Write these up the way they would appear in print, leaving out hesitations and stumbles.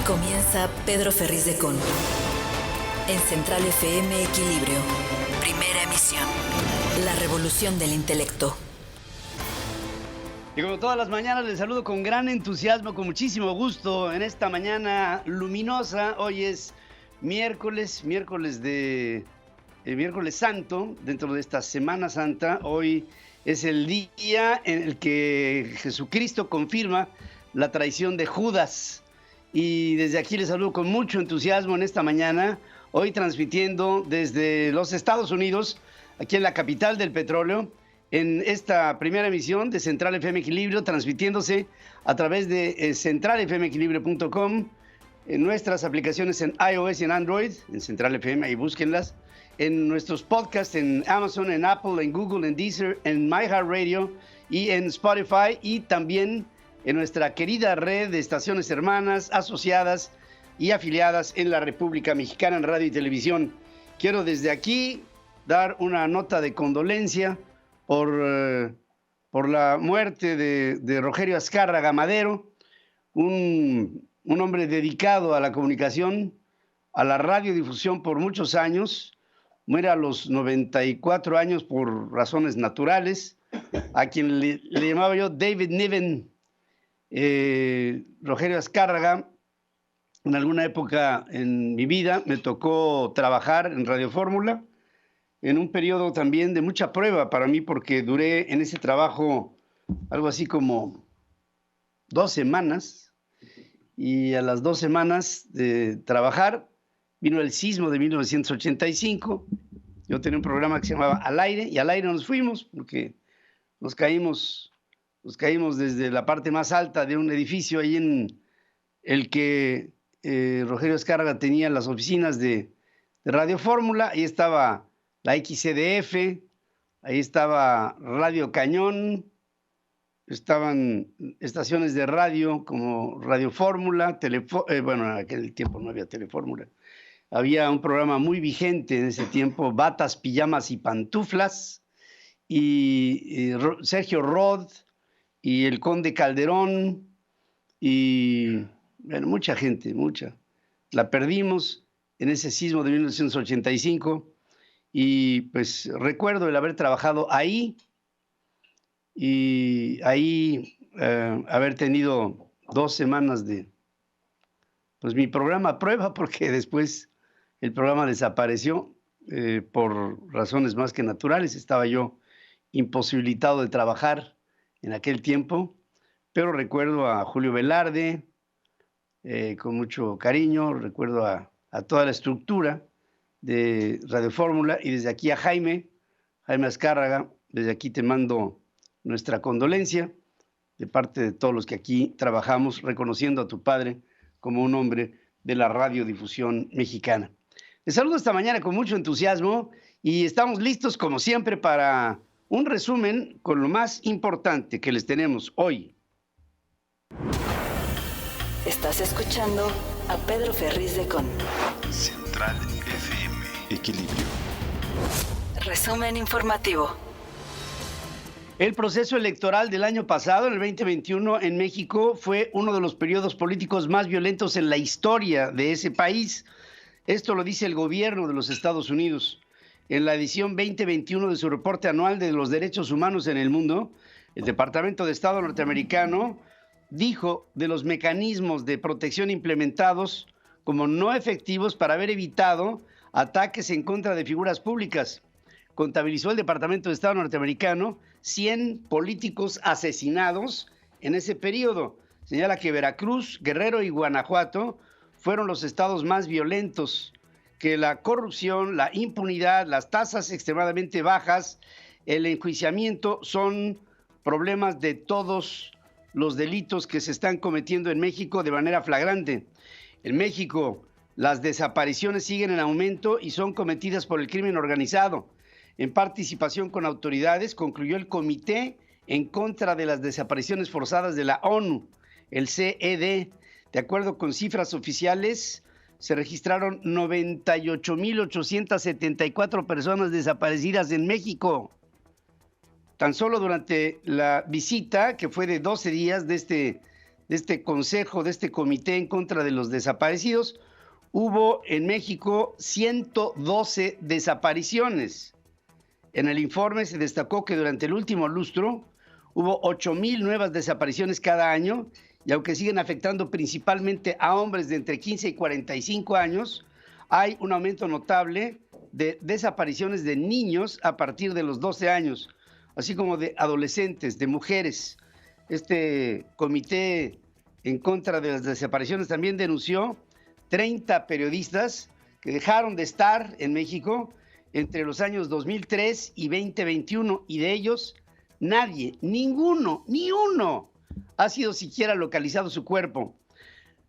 comienza Pedro Ferriz de Con. En Central FM Equilibrio. Primera emisión. La revolución del intelecto. Y como todas las mañanas les saludo con gran entusiasmo, con muchísimo gusto en esta mañana luminosa. Hoy es miércoles santo, dentro de esta Semana Santa. Hoy es el día en el que Jesucristo confirma la traición de Judas. Y desde aquí les saludo con mucho entusiasmo en esta mañana, hoy transmitiendo desde los Estados Unidos, aquí en la capital del petróleo, en esta primera emisión de Central FM Equilibrio, transmitiéndose a través de centralfmequilibrio.com, en nuestras aplicaciones en iOS y en Android, en Central FM, ahí búsquenlas, en nuestros podcasts en Amazon, en Apple, en Google, en Deezer, en MyHeartRadio y en Spotify, y también en nuestra querida red de estaciones hermanas, asociadas y afiliadas en la República Mexicana en radio y televisión. Quiero desde aquí dar una nota de condolencia por la muerte de Rogelio Azcárraga Madero, un hombre dedicado a la comunicación, a la radiodifusión por muchos años. Muere a los 94 años por razones naturales, a quien le llamaba yo David Niven. Rogelio Azcárraga, en alguna época en mi vida me tocó trabajar en Radio Fórmula, en un periodo también de mucha prueba para mí, porque duré en ese trabajo algo así como 2 semanas, y a las 2 semanas de trabajar vino el sismo de 1985. Yo tenía un programa que se llamaba Al Aire, y al aire nos fuimos porque nos caímos desde la parte más alta de un edificio ahí en el que Rogelio Azcárraga tenía las oficinas de Radio Fórmula. Ahí estaba la XCDF, ahí estaba Radio Cañón, estaban estaciones de radio como Radio Fórmula, bueno, en aquel tiempo no había Telefórmula. Había un programa muy vigente en ese tiempo, Batas, Pijamas y Pantuflas, y Sergio Rod, y el Conde Calderón, y bueno, mucha gente, mucha. La perdimos en ese sismo de 1985, y pues recuerdo el haber trabajado ahí, y ahí haber tenido 2 semanas de pues mi programa a prueba, porque después el programa desapareció por razones más que naturales. Estaba yo imposibilitado de trabajar en aquel tiempo, pero recuerdo a Julio Velarde con mucho cariño, recuerdo a toda la estructura de Radio Fórmula, y desde aquí a Jaime Azcárraga, desde aquí te mando nuestra condolencia de parte de todos los que aquí trabajamos, reconociendo a tu padre como un hombre de la radiodifusión mexicana. Les saludo esta mañana con mucho entusiasmo y estamos listos como siempre para un resumen con lo más importante que les tenemos hoy. Estás escuchando a Pedro Ferriz de Con. Central FM Equilibrio. Resumen informativo. El proceso electoral del año pasado, en el 2021, en México, fue uno de los periodos políticos más violentos en la historia de ese país. Esto lo dice el gobierno de los Estados Unidos. En la edición 2021 de su reporte anual de los derechos humanos en el mundo, el Departamento de Estado norteamericano dijo de los mecanismos de protección implementados como no efectivos para haber evitado ataques en contra de figuras públicas. Contabilizó el Departamento de Estado norteamericano 100 políticos asesinados en ese periodo. Señala que Veracruz, Guerrero y Guanajuato fueron los estados más violentos, que la corrupción, la impunidad, las tasas extremadamente bajas, el enjuiciamiento son problemas de todos los delitos que se están cometiendo en México de manera flagrante. En México, las desapariciones siguen en aumento y son cometidas por el crimen organizado. En participación con autoridades, concluyó el Comité en contra de las desapariciones forzadas de la ONU, el CED. De acuerdo con cifras oficiales, se registraron 98,874 personas desaparecidas en México. Tan solo durante la visita, que fue de 12 días de este consejo, de este comité en contra de los desaparecidos, hubo en México 112 desapariciones. En el informe se destacó que durante el último lustro hubo 8,000 nuevas desapariciones cada año, y aunque siguen afectando principalmente a hombres de entre 15 y 45 años, hay un aumento notable de desapariciones de niños a partir de los 12 años, así como de adolescentes, de mujeres. Este comité en contra de las desapariciones también denunció 30 periodistas que dejaron de estar en México entre los años 2003 y 2021, y de ellos nadie, ninguno, ni uno, ha sido siquiera localizado su cuerpo.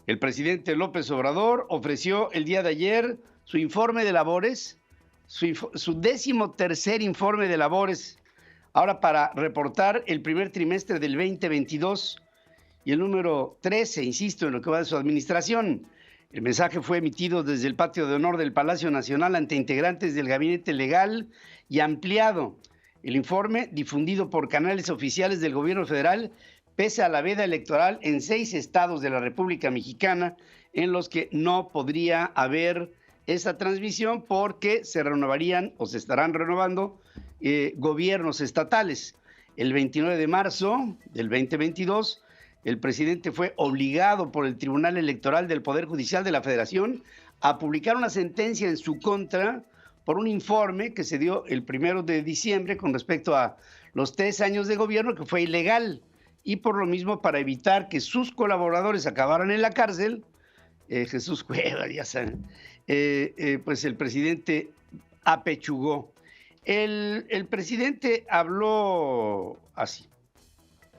El presidente López Obrador ofreció el día de ayer su informe de labores, su 13º informe de labores, ahora para reportar el primer trimestre del 2022 y el número 13, insisto, en lo que va de su administración. El mensaje fue emitido desde el patio de honor del Palacio Nacional ante integrantes del Gabinete Legal y ampliado. El informe, difundido por canales oficiales del gobierno federal, pese a la veda electoral en 6 estados de la República Mexicana, en los que no podría haber esa transmisión porque se renovarían o se estarán renovando gobiernos estatales. El 29 de marzo del 2022, el presidente fue obligado por el Tribunal Electoral del Poder Judicial de la Federación a publicar una sentencia en su contra por un informe que se dio el 1 de diciembre con respecto a los 3 años de gobierno, que fue ilegal, y por lo mismo, para evitar que sus colaboradores acabaran en la cárcel, Jesús Cuevas, ya saben, pues el presidente apechugó. El presidente habló así.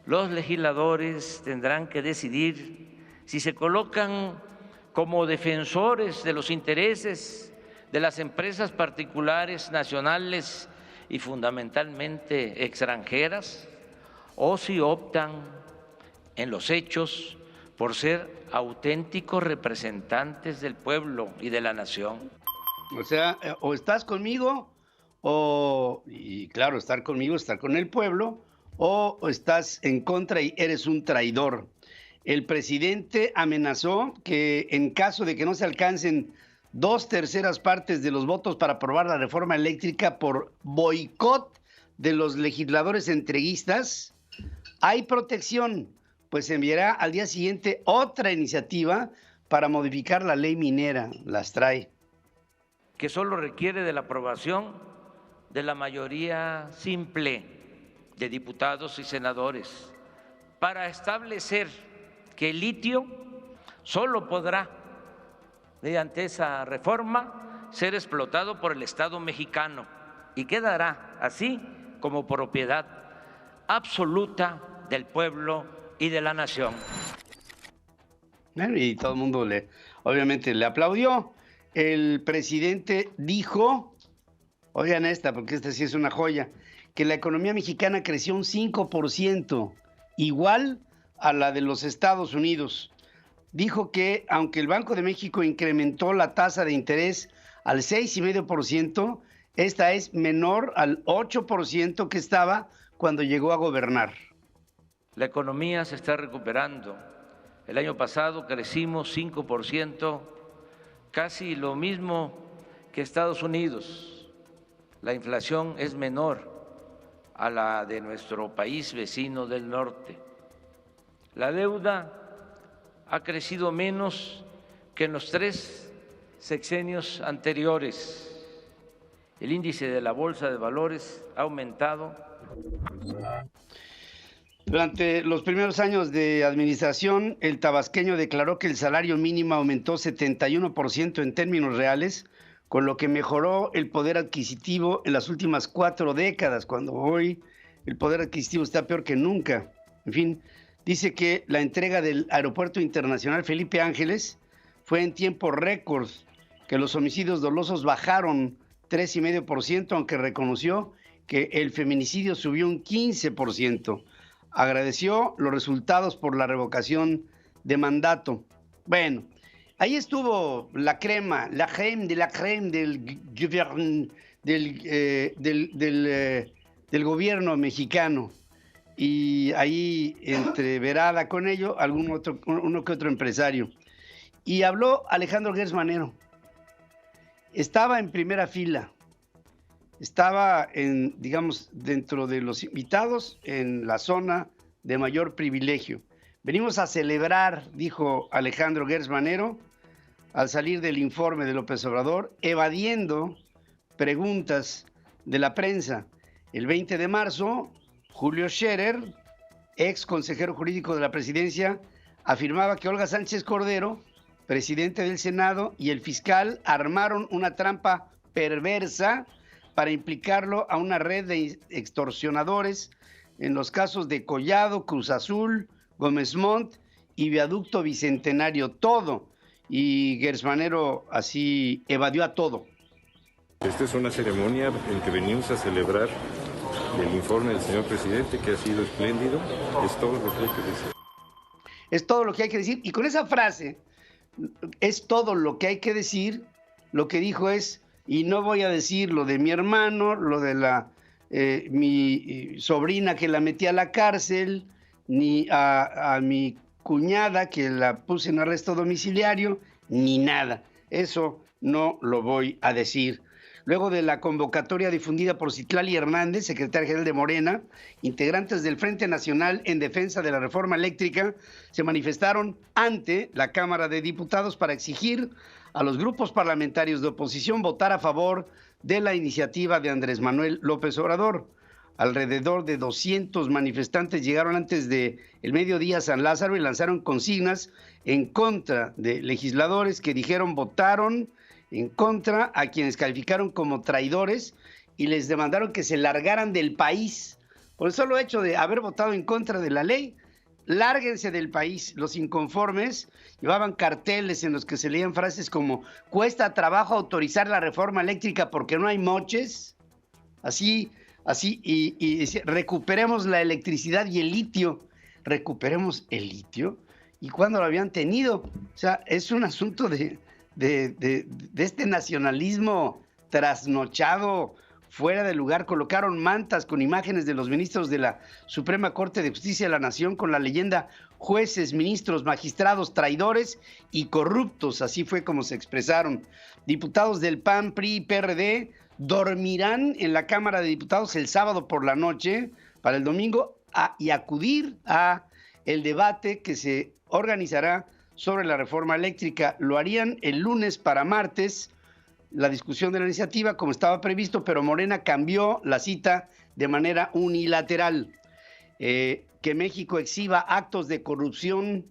Los legisladores tendrán que decidir si se colocan como defensores de los intereses de las empresas particulares, nacionales y fundamentalmente extranjeras, o si optan en los hechos por ser auténticos representantes del pueblo y de la nación. O sea, o estás conmigo, y claro, estar conmigo, estar con el pueblo, o estás en contra y eres un traidor. El presidente amenazó que en caso de que no se alcancen 2/3 partes de los votos para aprobar la reforma eléctrica por boicot de los legisladores entreguistas, hay protección, pues enviará al día siguiente otra iniciativa para modificar la ley minera. Las trae. Que solo requiere de la aprobación de la mayoría simple de diputados y senadores para establecer que el litio solo podrá, mediante esa reforma, ser explotado por el Estado mexicano y quedará así como propiedad absoluta del pueblo y de la nación. Y todo el mundo obviamente le aplaudió. El presidente dijo, oigan esta, porque esta sí es una joya, que la economía mexicana creció un 5%, igual a la de los Estados Unidos. Dijo que aunque el Banco de México incrementó la tasa de interés al 6,5%, esta es menor al 8% que estaba cuando llegó a gobernar. La economía se está recuperando. El año pasado crecimos 5%, casi lo mismo que Estados Unidos. La inflación es menor a la de nuestro país vecino del norte. La deuda ha crecido menos que en los 3 sexenios anteriores. El índice de la Bolsa de Valores ha aumentado. Durante los primeros años de administración, el tabasqueño declaró que el salario mínimo aumentó 71% en términos reales, con lo que mejoró el poder adquisitivo en las últimas 4 décadas, cuando hoy el poder adquisitivo está peor que nunca. En fin, dice que la entrega del Aeropuerto Internacional Felipe Ángeles fue en tiempo récord, que los homicidios dolosos bajaron 3,5%, aunque reconoció que el feminicidio subió un 15%. Agradeció los resultados por la revocación de mandato. Bueno, ahí estuvo la crema de la creme del gobierno mexicano. y ahí entreverada con ello uno que otro empresario. Y habló Alejandro Gertz Manero. Estaba en primera fila, estaba dentro de los invitados en la zona de mayor privilegio. Venimos a celebrar, dijo Alejandro Gertz Manero, al salir del informe de López Obrador, evadiendo preguntas de la prensa. El 20 de marzo, Julio Scherer, ex consejero jurídico de la presidencia, afirmaba que Olga Sánchez Cordero, presidente del Senado, y el fiscal armaron una trampa perversa para implicarlo a una red de extorsionadores en los casos de Collado, Cruz Azul, Gómez Montt y Viaducto Bicentenario, todo. Y Gertz Manero así evadió a todo. Esta es una ceremonia en que venimos a celebrar el informe del señor presidente, que ha sido espléndido. Es todo lo que hay que decir. Es todo lo que hay que decir. Y con esa frase, es todo lo que hay que decir, lo que dijo es, y no voy a decir lo de mi hermano, lo de mi sobrina que la metí a la cárcel, ni a mi cuñada que la puse en arresto domiciliario, ni nada. Eso no lo voy a decir. Luego de la convocatoria difundida por Citlali Hernández, secretaria general de Morena, integrantes del Frente Nacional en Defensa de la Reforma Eléctrica se manifestaron ante la Cámara de Diputados para exigir a los grupos parlamentarios de oposición votar a favor de la iniciativa de Andrés Manuel López Obrador. Alrededor de 200 manifestantes llegaron antes de el mediodía a San Lázaro y lanzaron consignas en contra de legisladores que votaron en contra a quienes calificaron como traidores y les demandaron que se largaran del país. Por el solo hecho de haber votado en contra de la ley, lárguense del país. Los inconformes llevaban carteles en los que se leían frases como cuesta trabajo autorizar la reforma eléctrica porque no hay moches. Así, y decía, recuperemos la electricidad y el litio. ¿Recuperemos el litio? ¿Y cuándo lo habían tenido? O sea, es un asunto de este nacionalismo trasnochado, fuera de lugar. Colocaron mantas con imágenes de los ministros de la Suprema Corte de Justicia de la Nación con la leyenda jueces, ministros, magistrados, traidores y corruptos. Así fue como se expresaron. Diputados del PAN, PRI y PRD dormirán en la Cámara de Diputados el sábado por la noche para el domingo y acudir a el debate que se organizará sobre la reforma eléctrica. Lo harían el lunes para martes, la discusión de la iniciativa como estaba previsto, pero Morena cambió la cita de manera unilateral. Que México exhiba actos de corrupción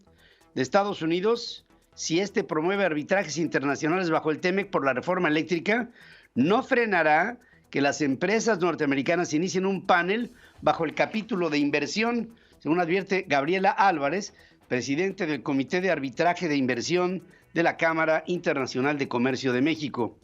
de Estados Unidos, si este promueve arbitrajes internacionales bajo el TEMEC por la reforma eléctrica, no frenará que las empresas norteamericanas inicien un panel bajo el capítulo de inversión, según advierte Gabriela Álvarez, presidente del Comité de Arbitraje de Inversión de la Cámara Internacional de Comercio de México.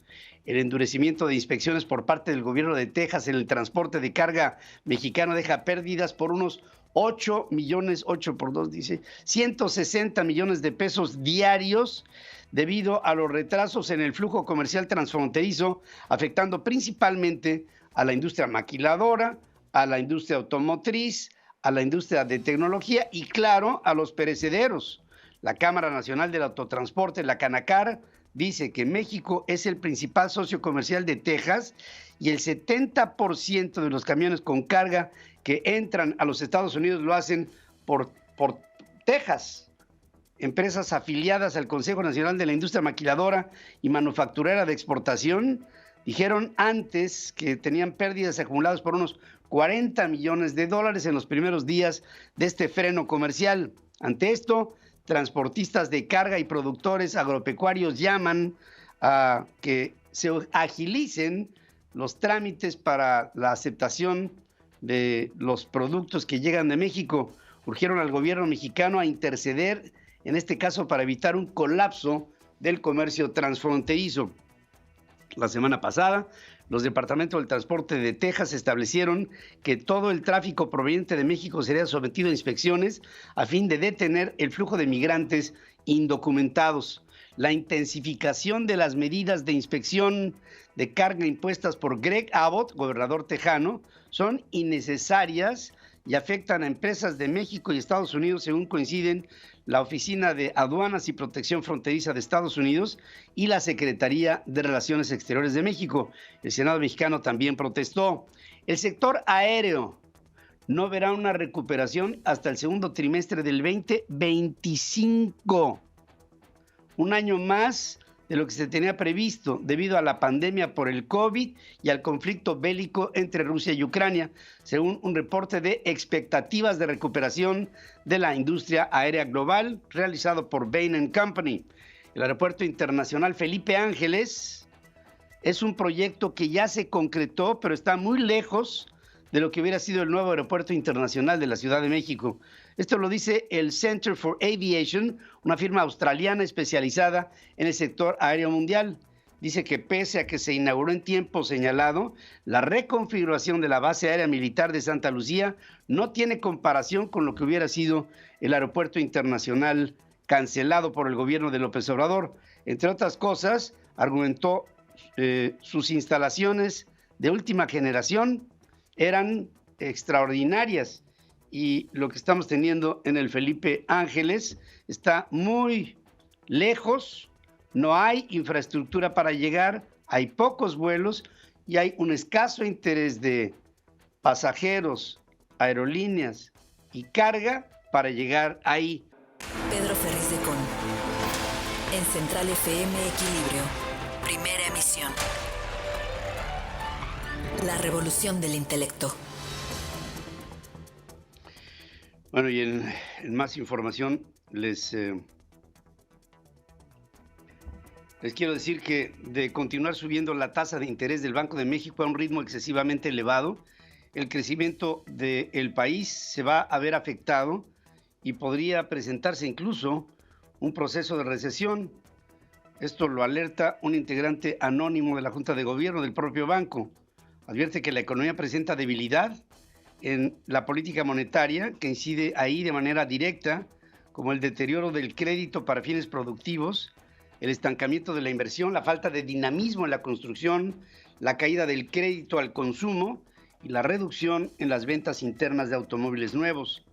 El endurecimiento de inspecciones por parte del gobierno de Texas en el transporte de carga mexicano deja pérdidas por unos 160 millones de pesos diarios debido a los retrasos en el flujo comercial transfronterizo, afectando principalmente a la industria maquiladora, a la industria automotriz, a la industria de tecnología y, claro, a los perecederos. La Cámara Nacional del Autotransporte, la Canacar, dice que México es el principal socio comercial de Texas y el 70% de los camiones con carga que entran a los Estados Unidos lo hacen por Texas. Empresas afiliadas al Consejo Nacional de la Industria Maquiladora y Manufacturera de Exportación dijeron antes que tenían pérdidas acumuladas por unos 40 millones de dólares en los primeros días de este freno comercial. Ante esto, transportistas de carga y productores agropecuarios llaman a que se agilicen los trámites para la aceptación de los productos que llegan de México. Urgieron al gobierno mexicano a interceder, en este caso para evitar un colapso del comercio transfronterizo. La semana pasada, los departamentos del transporte de Texas establecieron que todo el tráfico proveniente de México sería sometido a inspecciones a fin de detener el flujo de migrantes indocumentados. La intensificación de las medidas de inspección de carga impuestas por Greg Abbott, gobernador tejano, son innecesarias y afectan a empresas de México y Estados Unidos, según coinciden la Oficina de Aduanas y Protección Fronteriza de Estados Unidos y la Secretaría de Relaciones Exteriores de México. El Senado mexicano también protestó. El sector aéreo no verá una recuperación hasta el segundo trimestre del 2025. Un año más de lo que se tenía previsto debido a la pandemia por el COVID y al conflicto bélico entre Rusia y Ucrania, según un reporte de expectativas de recuperación de la industria aérea global realizado por Bain & Company. El Aeropuerto Internacional Felipe Ángeles es un proyecto que ya se concretó, pero está muy lejos de lo que hubiera sido el nuevo aeropuerto internacional de la Ciudad de México. Esto lo dice el Center for Aviation, una firma australiana especializada en el sector aéreo mundial. Dice que pese a que se inauguró en tiempo señalado, la reconfiguración de la base aérea militar de Santa Lucía no tiene comparación con lo que hubiera sido el aeropuerto internacional cancelado por el gobierno de López Obrador. Entre otras cosas, argumentó sus instalaciones de última generación eran extraordinarias y lo que estamos teniendo en el Felipe Ángeles está muy lejos, no hay infraestructura para llegar, hay pocos vuelos y hay un escaso interés de pasajeros, aerolíneas y carga para llegar ahí. Pedro Ferriz de Con. En Central FM Equilibrio. Primera emisión. La revolución del intelecto. Bueno, y en más información les quiero decir que de continuar subiendo la tasa de interés del Banco de México a un ritmo excesivamente elevado, el crecimiento del país se va a ver afectado y podría presentarse incluso un proceso de recesión. Esto lo alerta un integrante anónimo de la Junta de Gobierno del propio banco. Advierte que la economía presenta debilidad en la política monetaria que incide ahí de manera directa, como el deterioro del crédito para fines productivos, el estancamiento de la inversión, la falta de dinamismo en la construcción, la caída del crédito al consumo y la reducción en las ventas internas de automóviles nuevos.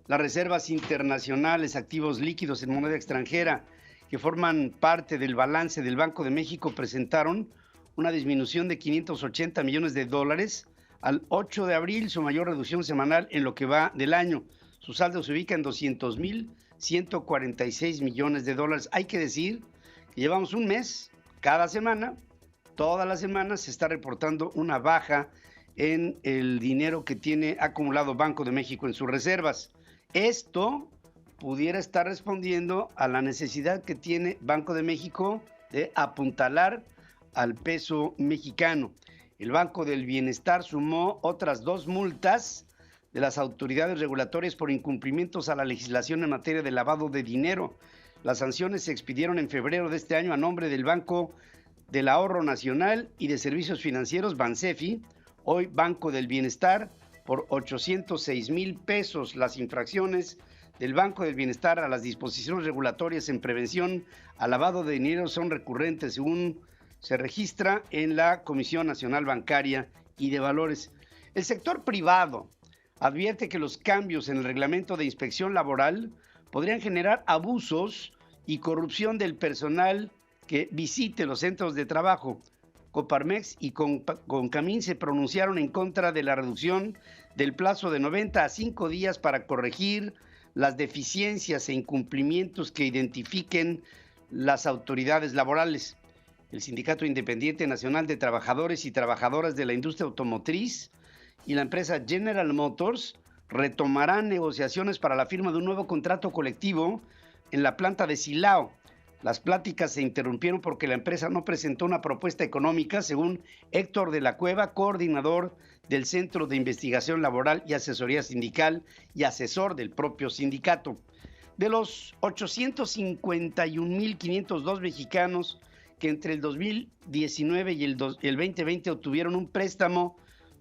Las reservas internacionales, activos líquidos en moneda extranjera que forman parte del balance del Banco de México presentaron una disminución de 580 millones de dólares al 8 de abril, su mayor reducción semanal en lo que va del año. Su saldo se ubica en 200,146 millones de dólares. Hay que decir que llevamos un mes, cada semana, todas las semanas se está reportando una baja en el dinero que tiene acumulado Banco de México en sus reservas. Esto pudiera estar respondiendo a la necesidad que tiene Banco de México de apuntalar al peso mexicano. El Banco del Bienestar sumó otras 2 multas de las autoridades regulatorias por incumplimientos a la legislación en materia de lavado de dinero. Las sanciones se expidieron en febrero de este año a nombre del Banco del Ahorro Nacional y de Servicios Financieros, Bansefi, hoy Banco del Bienestar, por 806,000 pesos. Las infracciones del Banco del Bienestar a las disposiciones regulatorias en prevención al lavado de dinero son recurrentes, según se registra en la Comisión Nacional Bancaria y de Valores. El sector privado advierte que los cambios en el reglamento de inspección laboral podrían generar abusos y corrupción del personal que visite los centros de trabajo. Coparmex y Concamín se pronunciaron en contra de la reducción del plazo de 90 a 5 días para corregir las deficiencias e incumplimientos que identifiquen las autoridades laborales. El Sindicato Independiente Nacional de Trabajadores y Trabajadoras de la Industria Automotriz y la empresa General Motors retomarán negociaciones para la firma de un nuevo contrato colectivo en la planta de Silao. Las pláticas se interrumpieron porque la empresa no presentó una propuesta económica, según Héctor de la Cueva, coordinador del Centro de Investigación Laboral y Asesoría Sindical y asesor del propio sindicato. De los 851,502 mexicanos que entre el 2019 y el 2020 obtuvieron un préstamo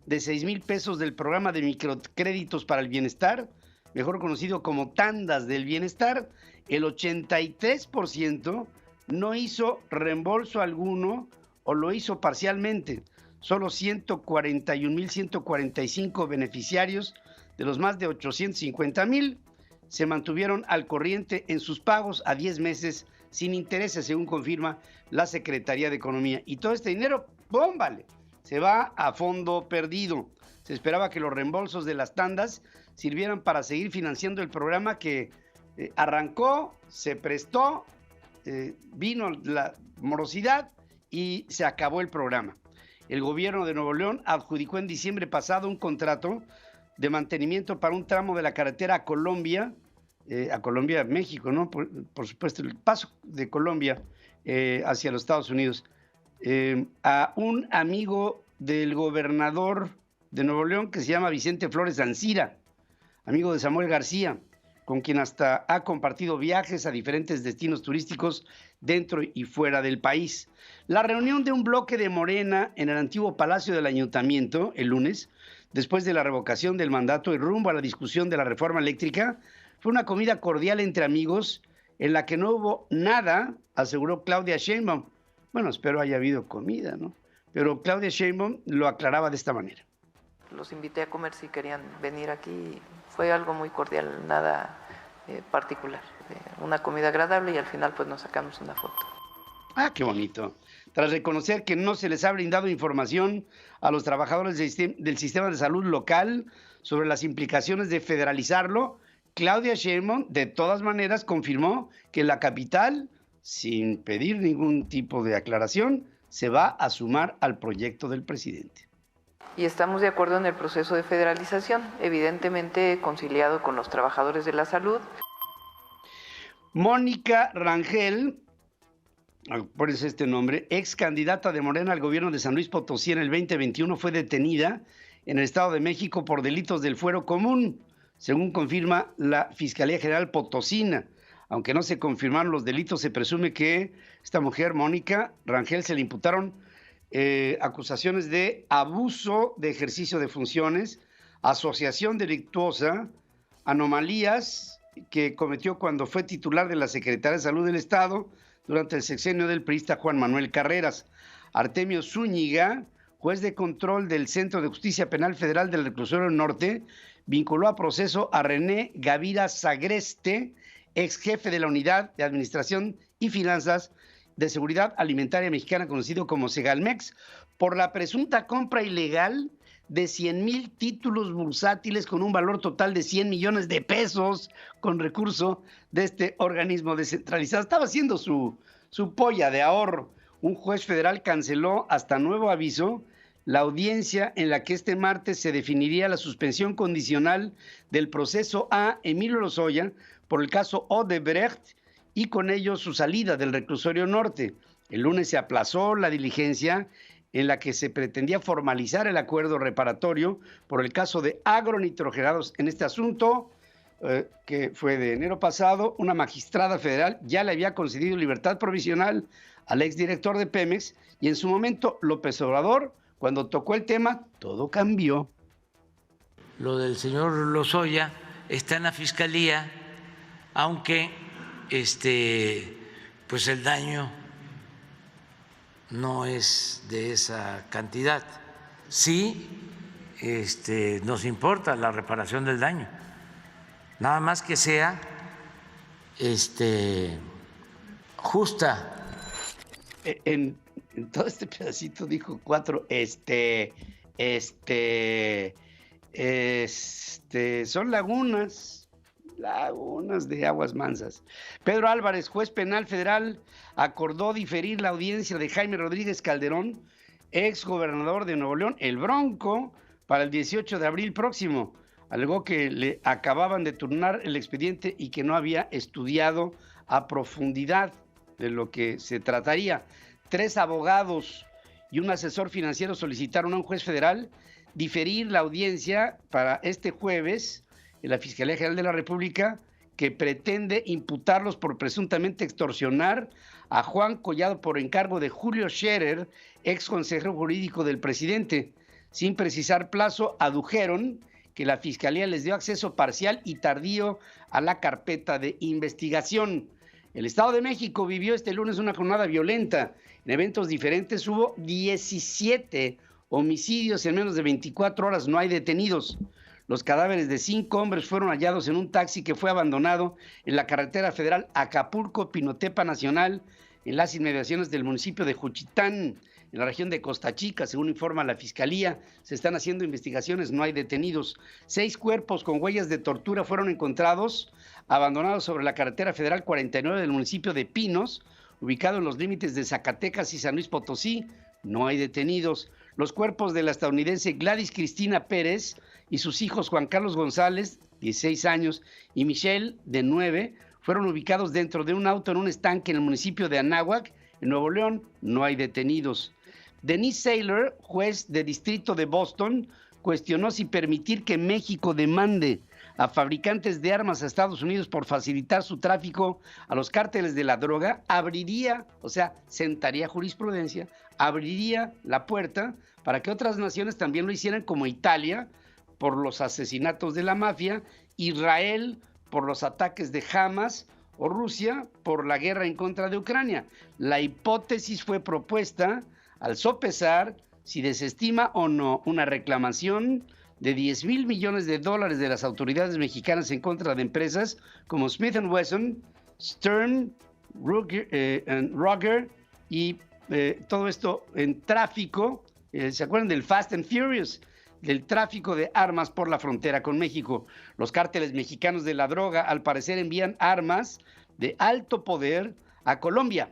de 6,000 pesos del programa de microcréditos para el bienestar, mejor conocido como tandas del bienestar, el 83% no hizo reembolso alguno o lo hizo parcialmente. Solo 141,145 beneficiarios De los más de 850,000, se mantuvieron al corriente en sus pagos a 10 meses sin intereses, según confirma la Secretaría de Economía. Y todo este dinero, ¡bómbale!, se va a fondo perdido. Se esperaba que los reembolsos de las tandas sirvieran para seguir financiando el programa que arrancó, se prestó, vino la morosidad y se acabó el programa. El gobierno de Nuevo León adjudicó en diciembre pasado un contrato de mantenimiento para un tramo de la carretera a Colombia, México, ¿no? Por supuesto, el paso de Colombia hacia los Estados Unidos, a un amigo del gobernador de Nuevo León que se llama Vicente Flores Ancira, amigo de Samuel García, con quien hasta ha compartido viajes a diferentes destinos turísticos dentro y fuera del país. La reunión de un bloque de Morena en el antiguo Palacio del Ayuntamiento el lunes, después de la revocación del mandato y rumbo a la discusión de la reforma eléctrica, fue una comida cordial entre amigos en la que no hubo nada, aseguró Claudia Sheinbaum. Bueno, espero haya habido comida, ¿no? Pero Claudia Sheinbaum lo aclaraba de esta manera. Los invité a comer si querían venir aquí. Fue algo muy cordial, nada particular. Una comida agradable y al final pues nos sacamos una foto. Ah, qué bonito. Tras reconocer que no se les ha brindado información a los trabajadores del sistema de salud local sobre las implicaciones de federalizarlo, Claudia Sheinbaum de todas maneras confirmó que la capital, sin pedir ningún tipo de aclaración, se va a sumar al proyecto del presidente. Y estamos de acuerdo en el proceso de federalización, evidentemente conciliado con los trabajadores de la salud. Mónica Rangel, por eso este nombre, ex candidata de Morena al gobierno de San Luis Potosí en el 2021, fue detenida en el Estado de México por delitos del fuero común, según confirma la Fiscalía General Potosina. Aunque no se confirmaron los delitos, se presume que esta mujer, Mónica Rangel, se le imputaron acusaciones de abuso de ejercicio de funciones, asociación delictuosa, anomalías que cometió cuando fue titular de la Secretaría de Salud del Estado durante el sexenio del priista Juan Manuel Carreras. Artemio Zúñiga, juez de control del Centro de Justicia Penal Federal del Reclusorio Norte, vinculó a proceso a René Gavira Sagreste, ex jefe de la Unidad de Administración y Finanzas de Seguridad Alimentaria Mexicana, conocido como Segalmex, por la presunta compra ilegal de 100,000 títulos bursátiles con un valor total de 100 millones de pesos con recurso de este organismo descentralizado. Estaba haciendo su polla de ahorro. Un juez federal canceló hasta nuevo aviso la audiencia en la que este martes se definiría la suspensión condicional del proceso a Emilio Lozoya por el caso Odebrecht y con ello su salida del reclusorio norte. El lunes se aplazó la diligencia en la que se pretendía formalizar el acuerdo reparatorio por el caso de agronitrogenados. En este asunto, que fue de enero pasado, una magistrada federal ya le había concedido libertad provisional al exdirector de Pemex y en su momento López Obrador, cuando tocó el tema, todo cambió. Lo del señor Lozoya está en la fiscalía, aunque pues el daño no es de esa cantidad. Sí, nos importa la reparación del daño, nada más que sea justa. En todo este pedacito dijo 4, son lagunas de aguas mansas. Pedro Álvarez, juez penal federal, acordó diferir la audiencia de Jaime Rodríguez Calderón, ex gobernador de Nuevo León, el Bronco, para el 18 de abril próximo. Alegó que le acababan de turnar el expediente y que no había estudiado a profundidad de lo que se trataría. 3 abogados y un asesor financiero solicitaron a un juez federal diferir la audiencia para este jueves en la Fiscalía General de la República, que pretende imputarlos por presuntamente extorsionar a Juan Collado por encargo de Julio Scherer, ex consejero jurídico del presidente. Sin precisar plazo, adujeron que la Fiscalía les dio acceso parcial y tardío a la carpeta de investigación. El Estado de México vivió este lunes una jornada violenta. En eventos diferentes hubo 17 homicidios en menos de 24 horas, no hay detenidos. Los cadáveres de 5 hombres fueron hallados en un taxi que fue abandonado en la carretera federal Acapulco-Pinotepa Nacional, en las inmediaciones del municipio de Juchitán, en la región de Costa Chica, según informa la Fiscalía. Se están haciendo investigaciones, no hay detenidos. 6 cuerpos con huellas de tortura fueron encontrados, abandonados sobre la carretera federal 49 del municipio de Pinos, ubicado en los límites de Zacatecas y San Luis Potosí. No hay detenidos. Los cuerpos de la estadounidense Gladys Cristina Pérez y sus hijos Juan Carlos González, 16 años, y Michelle, de 9, fueron ubicados dentro de un auto en un estanque en el municipio de Anáhuac, en Nuevo León. No hay detenidos. Denise Saylor, juez de distrito de Boston, cuestionó si permitir que México demande a fabricantes de armas a Estados Unidos por facilitar su tráfico a los cárteles de la droga abriría, o sea, sentaría jurisprudencia, abriría la puerta para que otras naciones también lo hicieran, como Italia por los asesinatos de la mafia, Israel por los ataques de Hamas o Rusia por la guerra en contra de Ucrania. La hipótesis fue propuesta al sopesar si desestima o no una reclamación de $10,000 millones de las autoridades mexicanas en contra de empresas como Smith & Wesson, Stern, Ruger y todo esto en tráfico. ¿Se acuerdan del Fast and Furious? Del tráfico de armas por la frontera con México. Los cárteles mexicanos de la droga, al parecer, envían armas de alto poder a Colombia,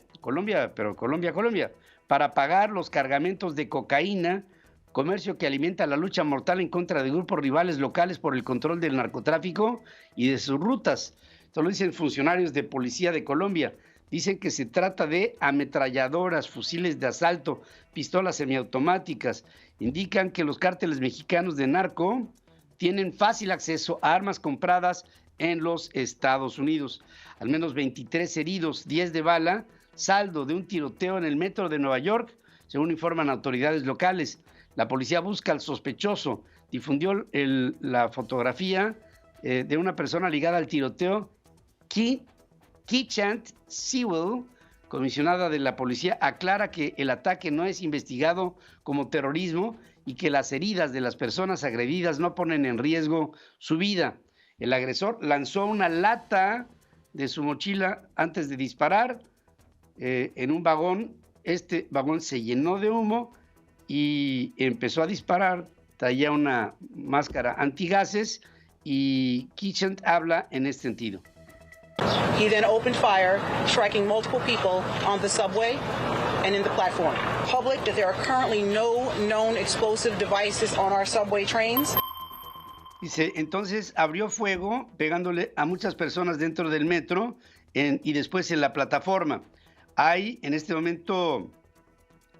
para pagar los cargamentos de cocaína, comercio que alimenta la lucha mortal en contra de grupos rivales locales por el control del narcotráfico y de sus rutas. Esto lo dicen funcionarios de policía de Colombia. Dicen que se trata de ametralladoras, fusiles de asalto, pistolas semiautomáticas. Indican que los cárteles mexicanos de narco tienen fácil acceso a armas compradas en los Estados Unidos. Al menos 23 heridos, 10 de bala, saldo de un tiroteo en el metro de Nueva York, según informan autoridades locales. La policía busca al sospechoso. Difundió la fotografía de una persona ligada al tiroteo. Keechant Sewell, comisionada de la policía, aclara que el ataque no es investigado como terrorismo y que las heridas de las personas agredidas no ponen en riesgo su vida. El agresor lanzó una lata de su mochila antes de disparar en un vagón. Este vagón se llenó de humo y empezó a disparar. Traía una máscara antigases y Keechant habla en este sentido. He then opened fire, striking multiple people on the subway and in the platform. Public that there are currently no known explosive devices on our subway trains. Dice, entonces abrió fuego pegándole a muchas personas dentro del metro y después en la plataforma. En este momento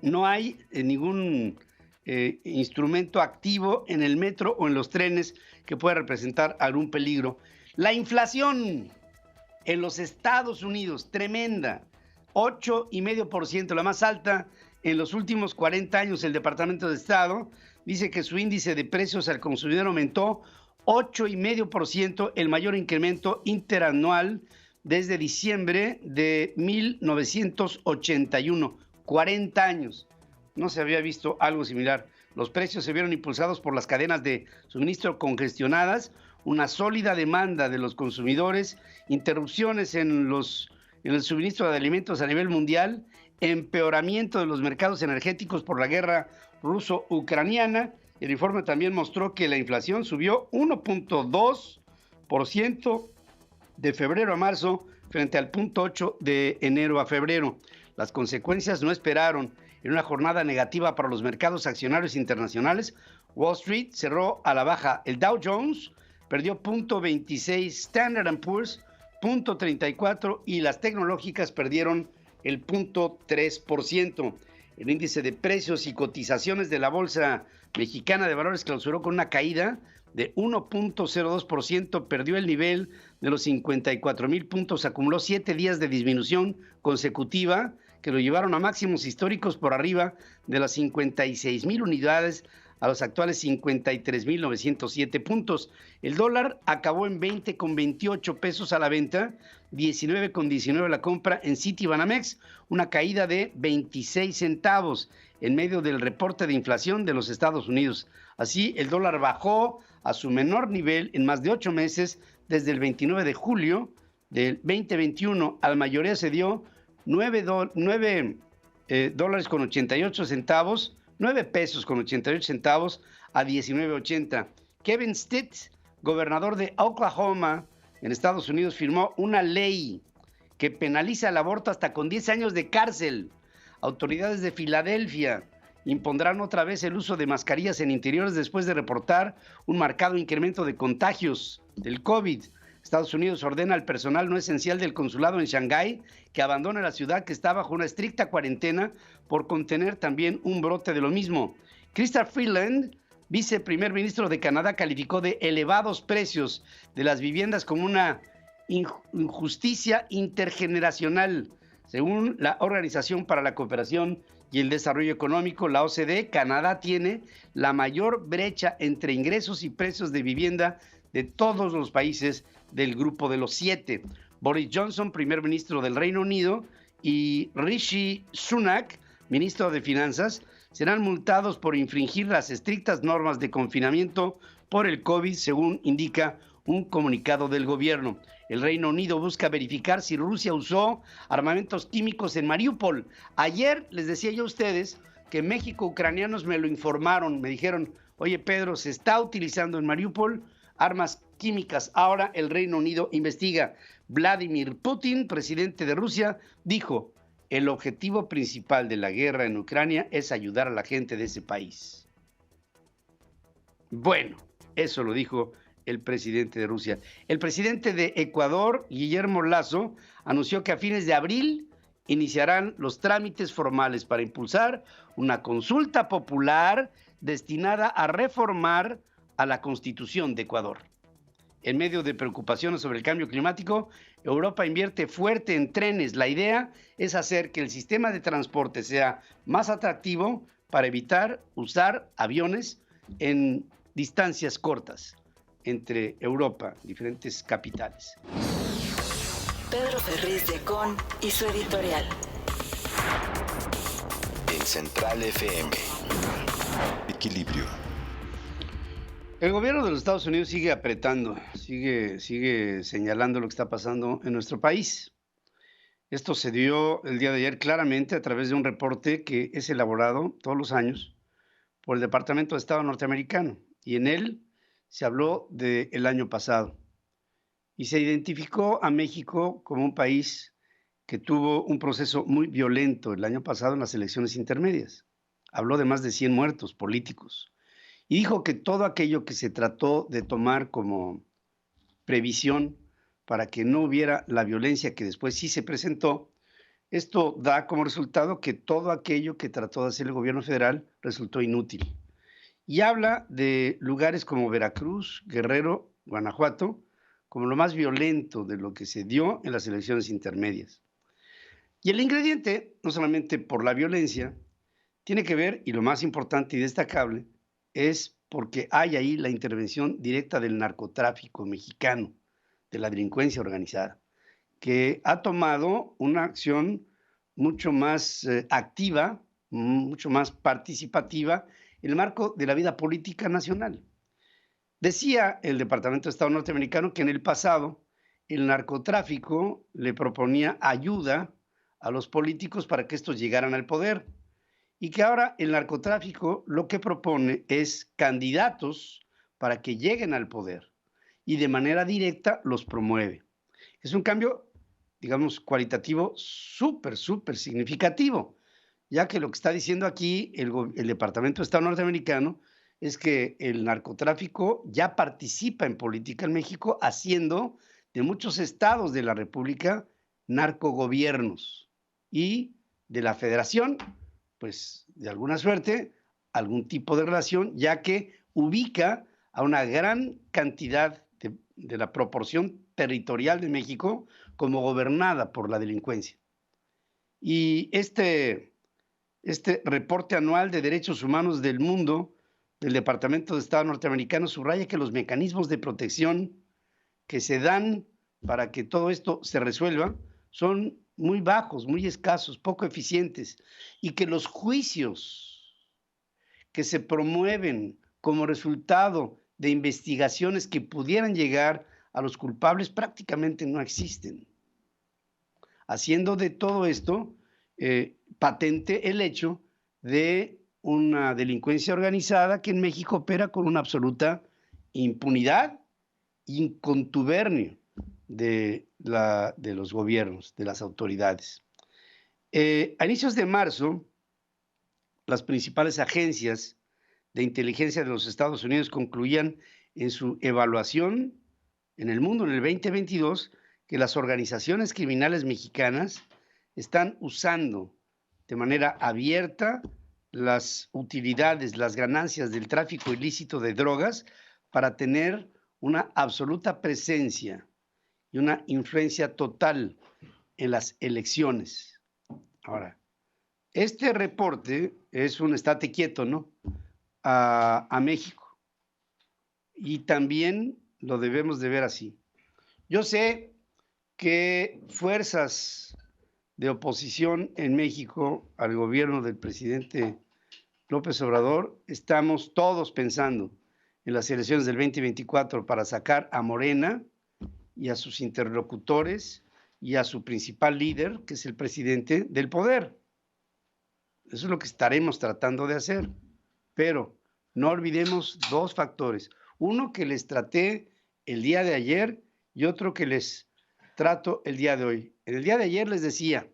no hay ningún instrumento activo en el metro o en los trenes que pueda representar algún peligro. La inflación en los Estados Unidos, tremenda, 8,5%, la más alta en los últimos 40 años. El Departamento de Estado dice que su índice de precios al consumidor aumentó 8,5%, el mayor incremento interanual desde diciembre de 1981, 40 años. No se había visto algo similar. Los precios se vieron impulsados por las cadenas de suministro congestionadas, una sólida demanda de los consumidores, interrupciones en el suministro de alimentos a nivel mundial, empeoramiento de los mercados energéticos por la guerra ruso-ucraniana. El informe también mostró que la inflación subió 1.2% de febrero a marzo frente al 0.8% de enero a febrero. Las consecuencias no esperaron. En una jornada negativa para los mercados accionarios internacionales, Wall Street cerró a la baja. El Dow Jones perdió 0.26%, Standard & Poor's 0.34% y las tecnológicas perdieron el 0.3%. El índice de precios y cotizaciones de la Bolsa Mexicana de Valores clausuró con una caída de 1.02%, perdió el nivel de los 54,000 puntos, acumuló 7 días de disminución consecutiva que lo llevaron a máximos históricos por arriba de las 56,000 unidades a los actuales 53,907 puntos. El dólar acabó en 20,28 pesos a la venta, 19,19 a la compra en Citibanamex, una caída de 26 centavos en medio del reporte de inflación de los Estados Unidos. Así, el dólar bajó a su menor nivel en más de 8 meses desde el 29 de julio del 2021. A la mayoría se dio 9 dólares con 88 centavos, 9 pesos con 88 centavos a 19.80. Kevin Stitt, gobernador de Oklahoma, en Estados Unidos, firmó una ley que penaliza el aborto hasta con 10 años de cárcel. Autoridades de Filadelfia impondrán otra vez el uso de mascarillas en interiores después de reportar un marcado incremento de contagios del COVID. Estados Unidos ordena al personal no esencial del consulado en Shanghái que abandone la ciudad, que está bajo una estricta cuarentena por contener también un brote de lo mismo. Chrystia Freeland, viceprimer ministro de Canadá, calificó de elevados precios de las viviendas como una injusticia intergeneracional. Según la Organización para la Cooperación y el Desarrollo Económico, la OCDE, Canadá tiene la mayor brecha entre ingresos y precios de vivienda de todos los países del grupo de los 7. Boris Johnson, primer ministro del Reino Unido, y Rishi Sunak, ministro de Finanzas, serán multados por infringir las estrictas normas de confinamiento por el COVID, según indica un comunicado del gobierno. El Reino Unido busca verificar si Rusia usó armamentos químicos en Mariupol. Ayer les decía yo a ustedes que México, ucranianos me lo informaron, me dijeron, oye Pedro, se está utilizando en Mariupol armas químicas. Ahora el Reino Unido investiga. Vladimir Putin, presidente de Rusia, dijo, el objetivo principal de la guerra en Ucrania es ayudar a la gente de ese país. Bueno, eso lo dijo el presidente de Rusia. El presidente de Ecuador, Guillermo Lasso, anunció que a fines de abril iniciarán los trámites formales para impulsar una consulta popular destinada a reformar a la Constitución de Ecuador. En medio de preocupaciones sobre el cambio climático, Europa invierte fuerte en trenes. La idea es hacer que el sistema de transporte sea más atractivo para evitar usar aviones en distancias cortas entre Europa, diferentes capitales. Pedro Ferriz de Con y su editorial. En Central FM. Equilibrio. El gobierno de los Estados Unidos sigue apretando, sigue señalando lo que está pasando en nuestro país. Esto se dio el día de ayer claramente a través de un reporte que es elaborado todos los años por el Departamento de Estado norteamericano, y en él se habló del año pasado y se identificó a México como un país que tuvo un proceso muy violento el año pasado en las elecciones intermedias. Habló de más de 100 muertos políticos y dijo que todo aquello que se trató de tomar como previsión para que no hubiera la violencia que después sí se presentó, esto da como resultado que todo aquello que trató de hacer el gobierno federal resultó inútil. Y habla de lugares como Veracruz, Guerrero, Guanajuato, como lo más violento de lo que se dio en las elecciones intermedias. Y el ingrediente, no solamente por la violencia, tiene que ver, y lo más importante y destacable, es porque hay ahí la intervención directa del narcotráfico mexicano, de la delincuencia organizada, que ha tomado una acción mucho más activa, mucho más participativa en el marco de la vida política nacional. Decía el Departamento de Estado norteamericano que en el pasado el narcotráfico le proponía ayuda a los políticos para que estos llegaran al poder, y que ahora el narcotráfico lo que propone es candidatos para que lleguen al poder y de manera directa los promueve. Es un cambio, digamos, cualitativo súper significativo, ya que lo que está diciendo aquí el Departamento de Estado norteamericano es que el narcotráfico ya participa en política en México, haciendo de muchos estados de la República narcogobiernos, y de la Federación, pues de alguna suerte, algún tipo de relación, ya que ubica a una gran cantidad de la proporción territorial de México como gobernada por la delincuencia. Y este reporte anual de derechos humanos del mundo del Departamento de Estado norteamericano subraya que los mecanismos de protección que se dan para que todo esto se resuelva son muy bajos, muy escasos, poco eficientes, y que los juicios que se promueven como resultado de investigaciones que pudieran llegar a los culpables prácticamente no existen. Haciendo de todo esto patente el hecho de una delincuencia organizada que en México opera con una absoluta impunidad y contubernio de los gobiernos, de las autoridades. A inicios de marzo, las principales agencias de inteligencia de los Estados Unidos concluían en su evaluación en el mundo en el 2022 que las organizaciones criminales mexicanas están usando de manera abierta las utilidades, las ganancias del tráfico ilícito de drogas para tener una absoluta presencia y una influencia total en las elecciones. Ahora, este reporte es un estate quieto, ¿no? A México. Y también lo debemos de ver así. Yo sé que fuerzas de oposición en México al gobierno del presidente López Obrador estamos todos pensando en las elecciones del 2024 para sacar a Morena y a sus interlocutores y a su principal líder, que es el presidente, del poder. Eso es lo que estaremos tratando de hacer. Pero no olvidemos dos factores. Uno que les traté el día de ayer y otro que les trato el día de hoy. En el día de ayer les decía,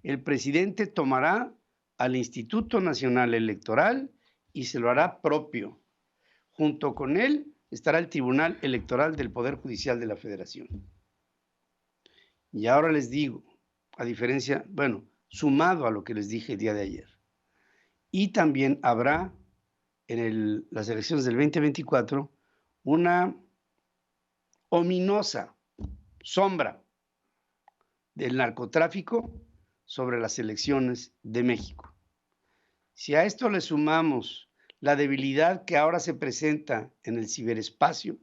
el presidente tomará al Instituto Nacional Electoral y se lo hará propio. Junto con él estará el Tribunal Electoral del Poder Judicial de la Federación. Y ahora les digo, a diferencia, bueno, sumado a lo que les dije el día de ayer, y también habrá en las elecciones del 2024 una ominosa sombra del narcotráfico sobre las elecciones de México. Si a esto le sumamos la debilidad que ahora se presenta en el ciberespacio,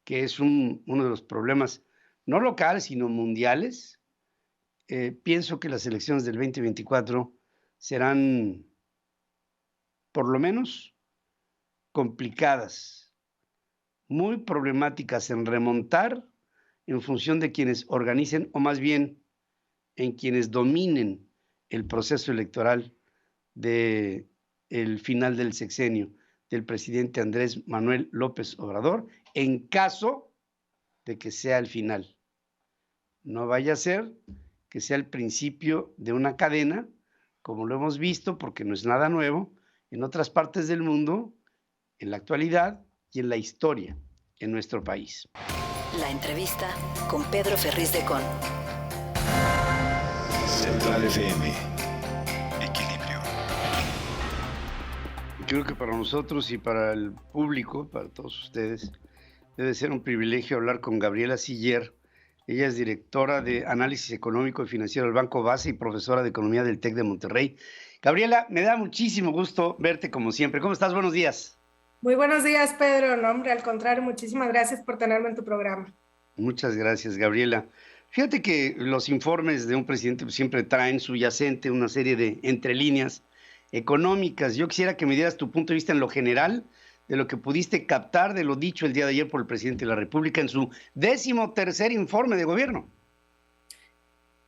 que es uno de los problemas no locales, sino mundiales, pienso que las elecciones del 2024 serán por lo menos complicadas, muy problemáticas en remontar en función de quienes organicen, o más bien en quienes dominen el proceso electoral del final del sexenio del presidente Andrés Manuel López Obrador, en caso de que sea el final. No vaya a ser que sea el principio de una cadena, como lo hemos visto, porque no es nada nuevo, en otras partes del mundo, en la actualidad y en la historia en nuestro país. La entrevista con Pedro Ferriz de Con. Central FM. Equilibrio. Creo que para nosotros y para el público, para todos ustedes, debe ser un privilegio hablar con Gabriela Siller. Ella es directora de Análisis Económico y Financiero del Banco Base y profesora de Economía del TEC de Monterrey. Gabriela, me da muchísimo gusto verte como siempre. ¿Cómo estás? Buenos días. Muy buenos días, Pedro. No, hombre, al contrario, muchísimas gracias por tenerme en tu programa. Muchas gracias, Gabriela. Fíjate que los informes de un presidente siempre traen subyacente una serie de entrelíneas económicas. Yo quisiera que me dieras tu punto de vista en lo general de lo que pudiste captar de lo dicho el día de ayer por el presidente de la República en su 13º informe de gobierno.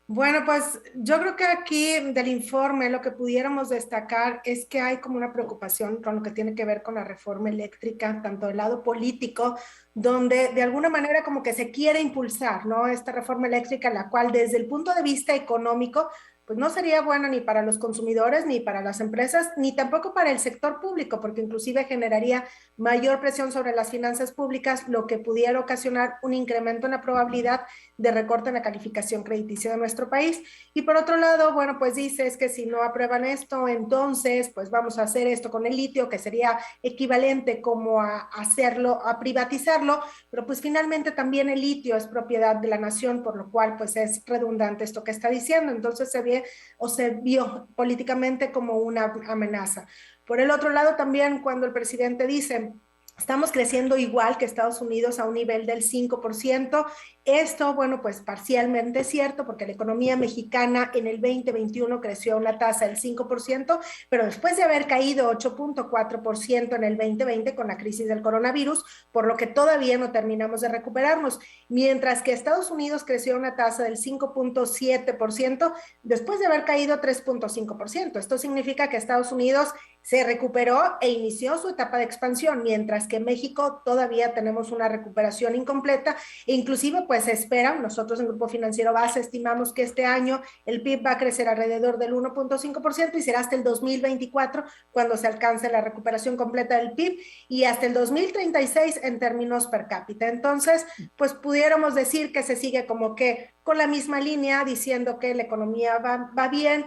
Bueno, pues yo creo que aquí del informe lo que pudiéramos destacar es que hay como una preocupación con lo que tiene que ver con la reforma eléctrica, tanto del lado político, donde de alguna manera como que se quiere impulsar, ¿no? Esta reforma eléctrica, la cual desde el punto de vista económico, pues no sería buena ni para los consumidores, ni para las empresas, ni tampoco para el sector público, porque inclusive generaría mayor presión sobre las finanzas públicas, lo que pudiera ocasionar un incremento en la probabilidad de recorte en la calificación crediticia de nuestro país. Y por otro lado, bueno, pues dices que si no aprueban esto, entonces pues vamos a hacer esto con el litio, que sería equivalente como a hacerlo, a privatizarlo, pero pues finalmente también el litio es propiedad de la nación, por lo cual pues es redundante esto que está diciendo. Entonces se vio políticamente como una amenaza. Por el otro lado también cuando el presidente dice Estamos creciendo igual que Estados Unidos a un nivel del 5%. Esto, bueno, pues parcialmente es cierto porque la economía mexicana en el 2021 creció a una tasa del 5%, pero después de haber caído 8.4% en el 2020 con la crisis del coronavirus, por lo que todavía no terminamos de recuperarnos, mientras que Estados Unidos creció a una tasa del 5.7% después de haber caído 3.5%. Esto significa que Estados Unidos se recuperó e inició su etapa de expansión, mientras que México todavía tenemos una recuperación incompleta e inclusive pues se espera, nosotros en Grupo Financiero Base estimamos que este año el PIB va a crecer alrededor del 1.5% y será hasta el 2024 cuando se alcance la recuperación completa del PIB y hasta el 2036 en términos per cápita. Entonces, pues pudiéramos decir que se sigue como que con la misma línea, diciendo que la economía va bien,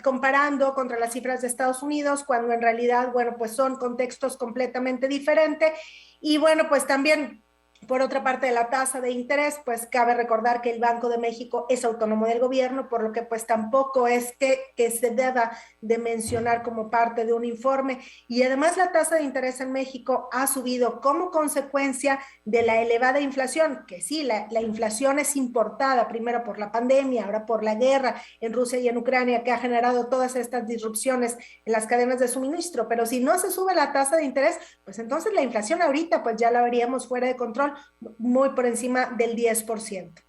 comparando contra las cifras de Estados Unidos, cuando en realidad, bueno, pues son contextos completamente diferentes. Y bueno, pues también, por otra parte de la tasa de interés, pues cabe recordar que el Banco de México es autónomo del gobierno, por lo que pues tampoco es que se deba de mencionar como parte de un informe. Y además la tasa de interés en México ha subido como consecuencia de la elevada inflación, que sí, la inflación es importada primero por la pandemia, ahora por la guerra en Rusia y en Ucrania, que ha generado todas estas disrupciones en las cadenas de suministro. Pero si no se sube la tasa de interés, pues entonces la inflación ahorita pues ya la veríamos fuera de control, muy por encima del 10%.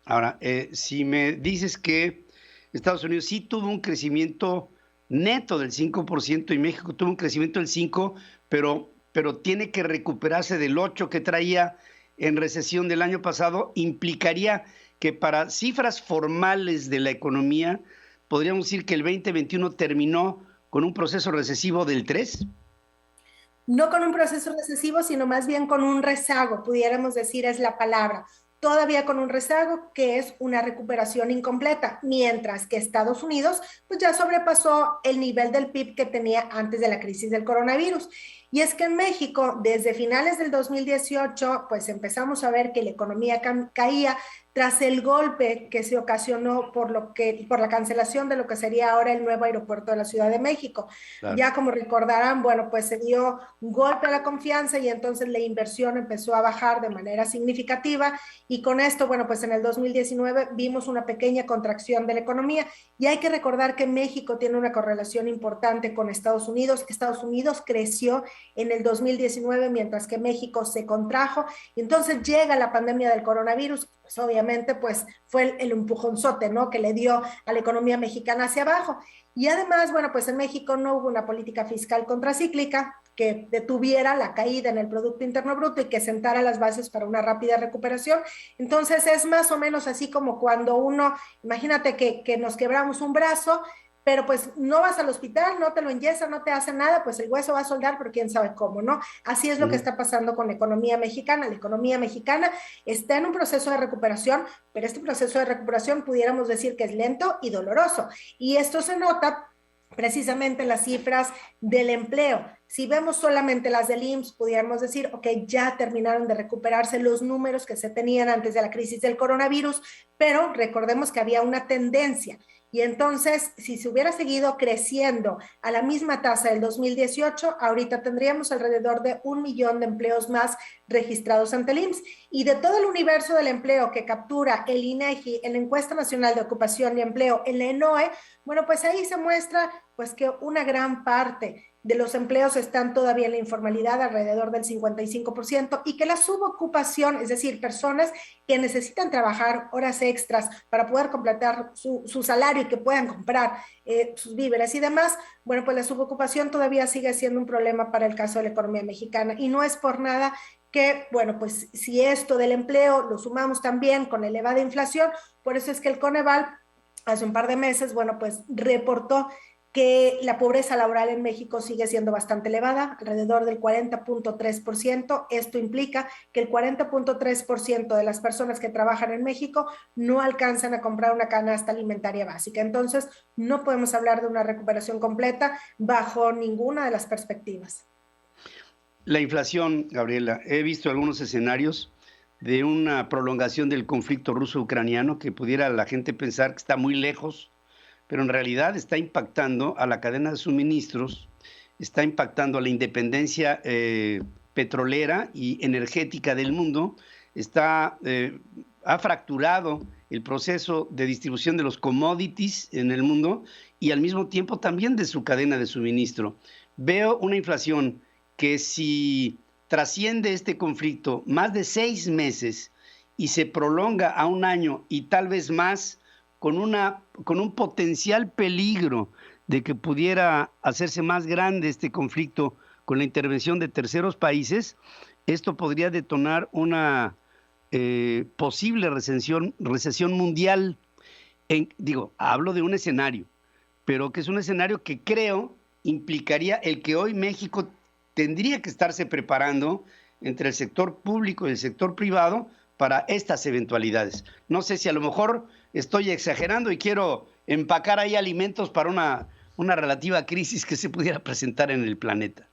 Ahora, si me dices que Estados Unidos sí tuvo un crecimiento neto del 5% y México tuvo un crecimiento del 5%, pero tiene que recuperarse del 8% que traía en recesión del año pasado, implicaría que para cifras formales de la economía, podríamos decir que el 2021 terminó con un proceso recesivo del 3%. No con un proceso recesivo, sino más bien con un rezago, pudiéramos decir es la palabra. Todavía con un rezago que es una recuperación incompleta, mientras que Estados Unidos pues ya sobrepasó el nivel del PIB que tenía antes de la crisis del coronavirus. Y es que en México, desde finales del 2018, pues empezamos a ver que la economía caía tras el golpe que se ocasionó por la cancelación de lo que sería ahora el nuevo aeropuerto de la Ciudad de México. Claro. Ya como recordarán, bueno, pues se dio un golpe a la confianza y entonces la inversión empezó a bajar de manera significativa y con esto, bueno, pues en el 2019 vimos una pequeña contracción de la economía y hay que recordar que México tiene una correlación importante con Estados Unidos. Estados Unidos creció en el 2019 mientras que México se contrajo y entonces llega la pandemia del coronavirus, pues obviamente pues fue el empujonzote, ¿no?, que le dio a la economía mexicana hacia abajo. Y además, bueno, pues en México no hubo una política fiscal contracíclica que detuviera la caída en el Producto Interno Bruto y que sentara las bases para una rápida recuperación. Entonces es más o menos así como cuando uno, imagínate que nos quebramos un brazo, pero pues no vas al hospital, no te lo enyesan, no te hacen nada, pues el hueso va a soldar, pero quién sabe cómo, ¿no? Así es lo que está pasando con la economía mexicana. La economía mexicana está en un proceso de recuperación, pero este proceso de recuperación pudiéramos decir que es lento y doloroso. Y esto se nota precisamente en las cifras del empleo. Si vemos solamente las del IMSS, pudiéramos decir, ok, ya terminaron de recuperarse los números que se tenían antes de la crisis del coronavirus, pero recordemos que había una tendencia. Y entonces, si se hubiera seguido creciendo a la misma tasa del 2018, ahorita tendríamos alrededor de 1 millón de empleos más registrados ante el IMSS. Y de todo el universo del empleo que captura el INEGI, en la Encuesta Nacional de Ocupación y Empleo, en la ENOE, bueno, pues ahí se muestra pues que una gran parte de los empleos están todavía en la informalidad, alrededor del 55%, y que la subocupación, es decir, personas que necesitan trabajar horas extras para poder completar su salario y que puedan comprar sus víveres y demás, bueno, pues la subocupación todavía sigue siendo un problema para el caso de la economía mexicana, y no es por nada que, bueno, pues si esto del empleo lo sumamos también con la elevada inflación, por eso es que el Coneval hace un par de meses, bueno, pues reportó que la pobreza laboral en México sigue siendo bastante elevada, alrededor del 40.3%. Esto implica que el 40.3% de las personas que trabajan en México no alcanzan a comprar una canasta alimentaria básica. Entonces, no podemos hablar de una recuperación completa bajo ninguna de las perspectivas. La inflación, Gabriela, he visto algunos escenarios de una prolongación del conflicto ruso-ucraniano que pudiera la gente pensar que está muy lejos, pero en realidad está impactando a la cadena de suministros, está impactando a la independencia petrolera y energética del mundo ha fracturado el proceso de distribución de los commodities en el mundo y al mismo tiempo también de su cadena de suministro. Veo una inflación que si trasciende este conflicto más de 6 meses y se prolonga a 1 año y tal vez más, con un potencial peligro de que pudiera hacerse más grande este conflicto con la intervención de terceros países, esto podría detonar una posible recesión mundial. Hablo de un escenario, pero que es un escenario que creo implicaría el que hoy México tendría que estarse preparando entre el sector público y el sector privado para estas eventualidades. No sé si a lo mejor estoy exagerando y quiero empacar ahí alimentos para una relativa crisis que se pudiera presentar en el planeta.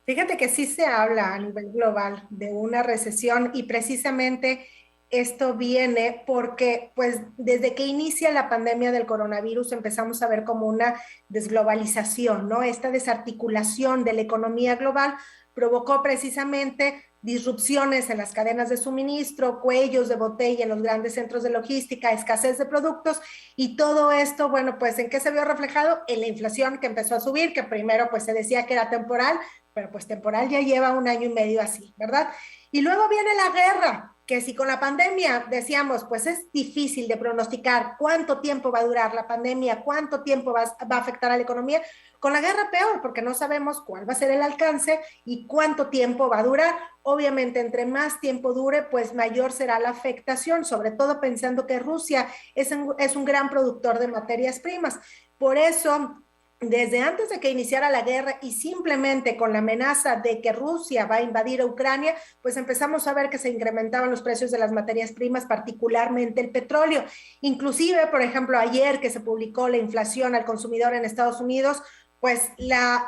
Fíjate que sí se habla a nivel global de una recesión y precisamente esto viene porque pues desde que inicia la pandemia del coronavirus empezamos a ver como una desglobalización, ¿no? Esta desarticulación de la economía global provocó precisamente disrupciones en las cadenas de suministro, cuellos de botella en los grandes centros de logística, escasez de productos y todo esto, bueno, pues ¿en qué se vio reflejado? En la inflación que empezó a subir, que primero pues se decía que era temporal, pero pues temporal ya lleva 1 año y medio así, ¿verdad? Y luego viene la guerra, que si con la pandemia decíamos, pues es difícil de pronosticar cuánto tiempo va a durar la pandemia, cuánto tiempo va a afectar a la economía, con la guerra peor, porque no sabemos cuál va a ser el alcance y cuánto tiempo va a durar. Obviamente, entre más tiempo dure, pues mayor será la afectación, sobre todo pensando que Rusia es un gran productor de materias primas. Por eso, desde antes de que iniciara la guerra y simplemente con la amenaza de que Rusia va a invadir a Ucrania, pues empezamos a ver que se incrementaban los precios de las materias primas, particularmente el petróleo. Inclusive, por ejemplo, ayer que se publicó la inflación al consumidor en Estados Unidos, pues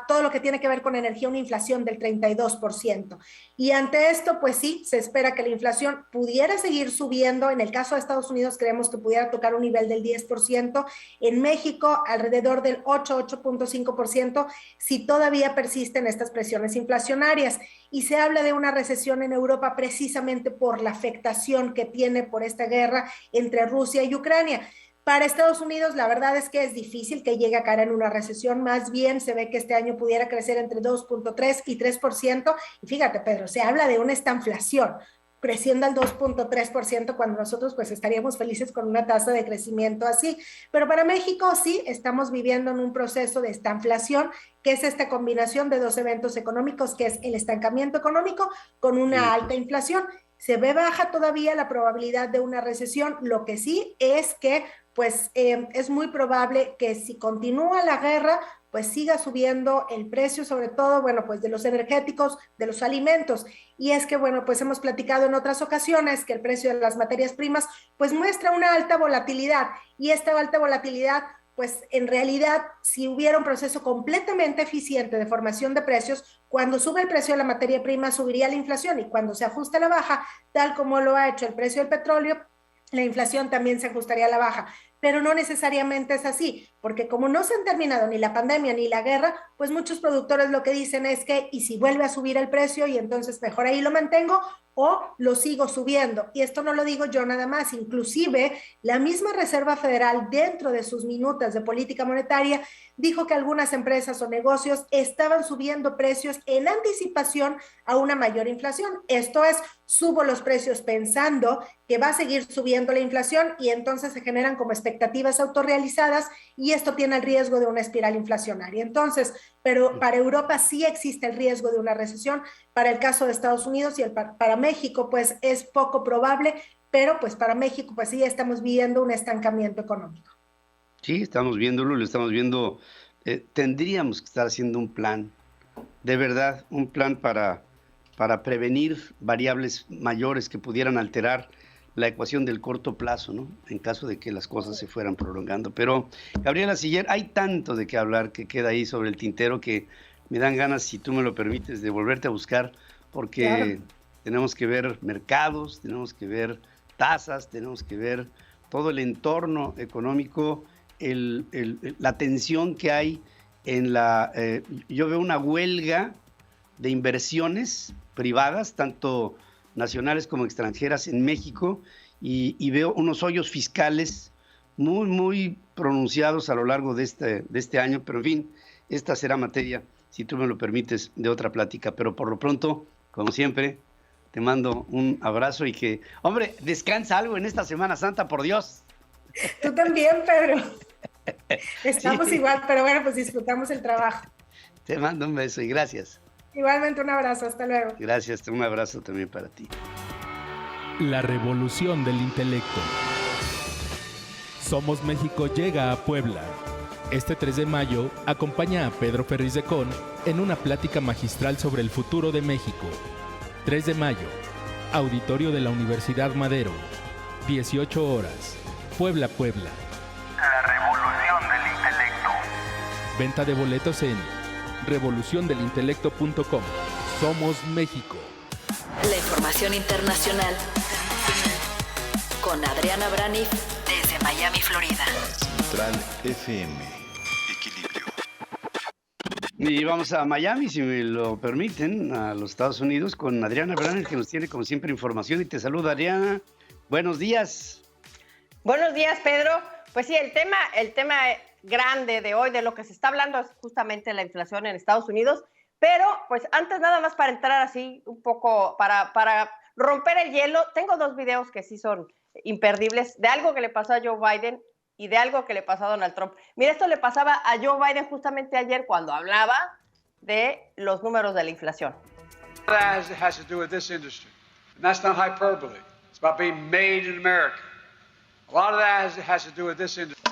todo lo que tiene que ver con energía, una inflación del 32%. Y ante esto, pues sí, se espera que la inflación pudiera seguir subiendo. En el caso de Estados Unidos, creemos que pudiera tocar un nivel del 10%. En México, alrededor del 8.5%, si todavía persisten estas presiones inflacionarias. Y se habla de una recesión en Europa precisamente por la afectación que tiene por esta guerra entre Rusia y Ucrania. Para Estados Unidos, la verdad es que es difícil que llegue a caer en una recesión. Más bien se ve que este año pudiera crecer entre 2.3 y 3%. Y fíjate, Pedro, se habla de una estanflación, creciendo al 2.3% cuando nosotros pues estaríamos felices con una tasa de crecimiento así. Pero para México sí, estamos viviendo en un proceso de estanflación, que es esta combinación de 2 eventos económicos, que es el estancamiento económico con una alta inflación. Se ve baja todavía la probabilidad de una recesión. Lo que sí es que pues es muy probable que si continúa la guerra, pues siga subiendo el precio, sobre todo, bueno, pues de los energéticos, de los alimentos. Y es que, bueno, pues hemos platicado en otras ocasiones que el precio de las materias primas, pues muestra una alta volatilidad. Y esta alta volatilidad, pues en realidad, si hubiera un proceso completamente eficiente de formación de precios, cuando sube el precio de la materia prima, subiría la inflación. Y cuando se ajusta a la baja, tal como lo ha hecho el precio del petróleo, la inflación también se ajustaría a la baja. Pero no necesariamente es así, porque como no se han terminado ni la pandemia ni la guerra, pues muchos productores lo que dicen es que, ¿y si vuelve a subir el precio y entonces mejor ahí lo mantengo o lo sigo subiendo? Y esto no lo digo yo nada más, inclusive la misma Reserva Federal, dentro de sus minutas de política monetaria, dijo que algunas empresas o negocios estaban subiendo precios en anticipación a una mayor inflación. Esto es, subo los precios pensando que va a seguir subiendo la inflación y entonces se generan como expectativas autorrealizadas y esto tiene el riesgo de una espiral inflacionaria. Entonces, pero para Europa sí existe el riesgo de una recesión. Para el caso de Estados Unidos y para México, pues es poco probable, pero pues para México, pues sí estamos viviendo un estancamiento económico. Sí, estamos viéndolo, lo estamos viendo. Tendríamos que estar haciendo un plan, de verdad, un plan para prevenir variables mayores que pudieran alterar la ecuación del corto plazo, ¿no? En caso de que las cosas se fueran prolongando. Pero, Gabriela Siller, hay tanto de qué hablar que queda ahí sobre el tintero que me dan ganas, si tú me lo permites, de volverte a buscar, porque claro, tenemos que ver mercados, tenemos que ver tasas, tenemos que ver todo el entorno económico, la tensión que hay en yo veo una huelga de inversiones privadas, tanto nacionales como extranjeras en México, y veo unos hoyos fiscales muy, muy pronunciados a lo largo de este año, pero en fin, esta será materia, si tú me lo permites, de otra plática. Pero por lo pronto, como siempre, te mando un abrazo y que, hombre, descansa algo en esta Semana Santa, por Dios. Tú también, Pedro. Estamos igual, pero bueno, pues disfrutamos el trabajo. Te mando un beso y gracias. Igualmente un abrazo, hasta luego. Gracias, un abrazo también para ti. La revolución del intelecto. Somos México llega a Puebla. Este 3 de mayo, acompaña a Pedro Ferriz de Con en una plática magistral sobre el futuro de México. 3 de mayo, Auditorio de la Universidad Madero, 18 horas, Puebla, Puebla. La revolución del intelecto. Venta de boletos en revoluciondelintelecto.com. Somos México. La información internacional con Adriana Braniff desde Miami, Florida. Central FM. Equilibrio. Y vamos a Miami, si me lo permiten, a los Estados Unidos, con Adriana Braniff, que nos tiene como siempre información. Y te saluda, Adriana. Buenos días. Buenos días, Pedro. Pues sí, el tema grande de hoy, de lo que se está hablando, es justamente la inflación en Estados Unidos. Pero, pues antes nada más para entrar así un poco, para romper el hielo, tengo dos videos que sí son imperdibles, de algo que le pasó a Joe Biden y de algo que le pasó a Donald Trump. Mira, esto le pasaba a Joe Biden justamente ayer cuando hablaba de los números de la inflación. That has to do with this industry. And that's not hyperbole. It's about being made in America. A lot of that has to do with this industry.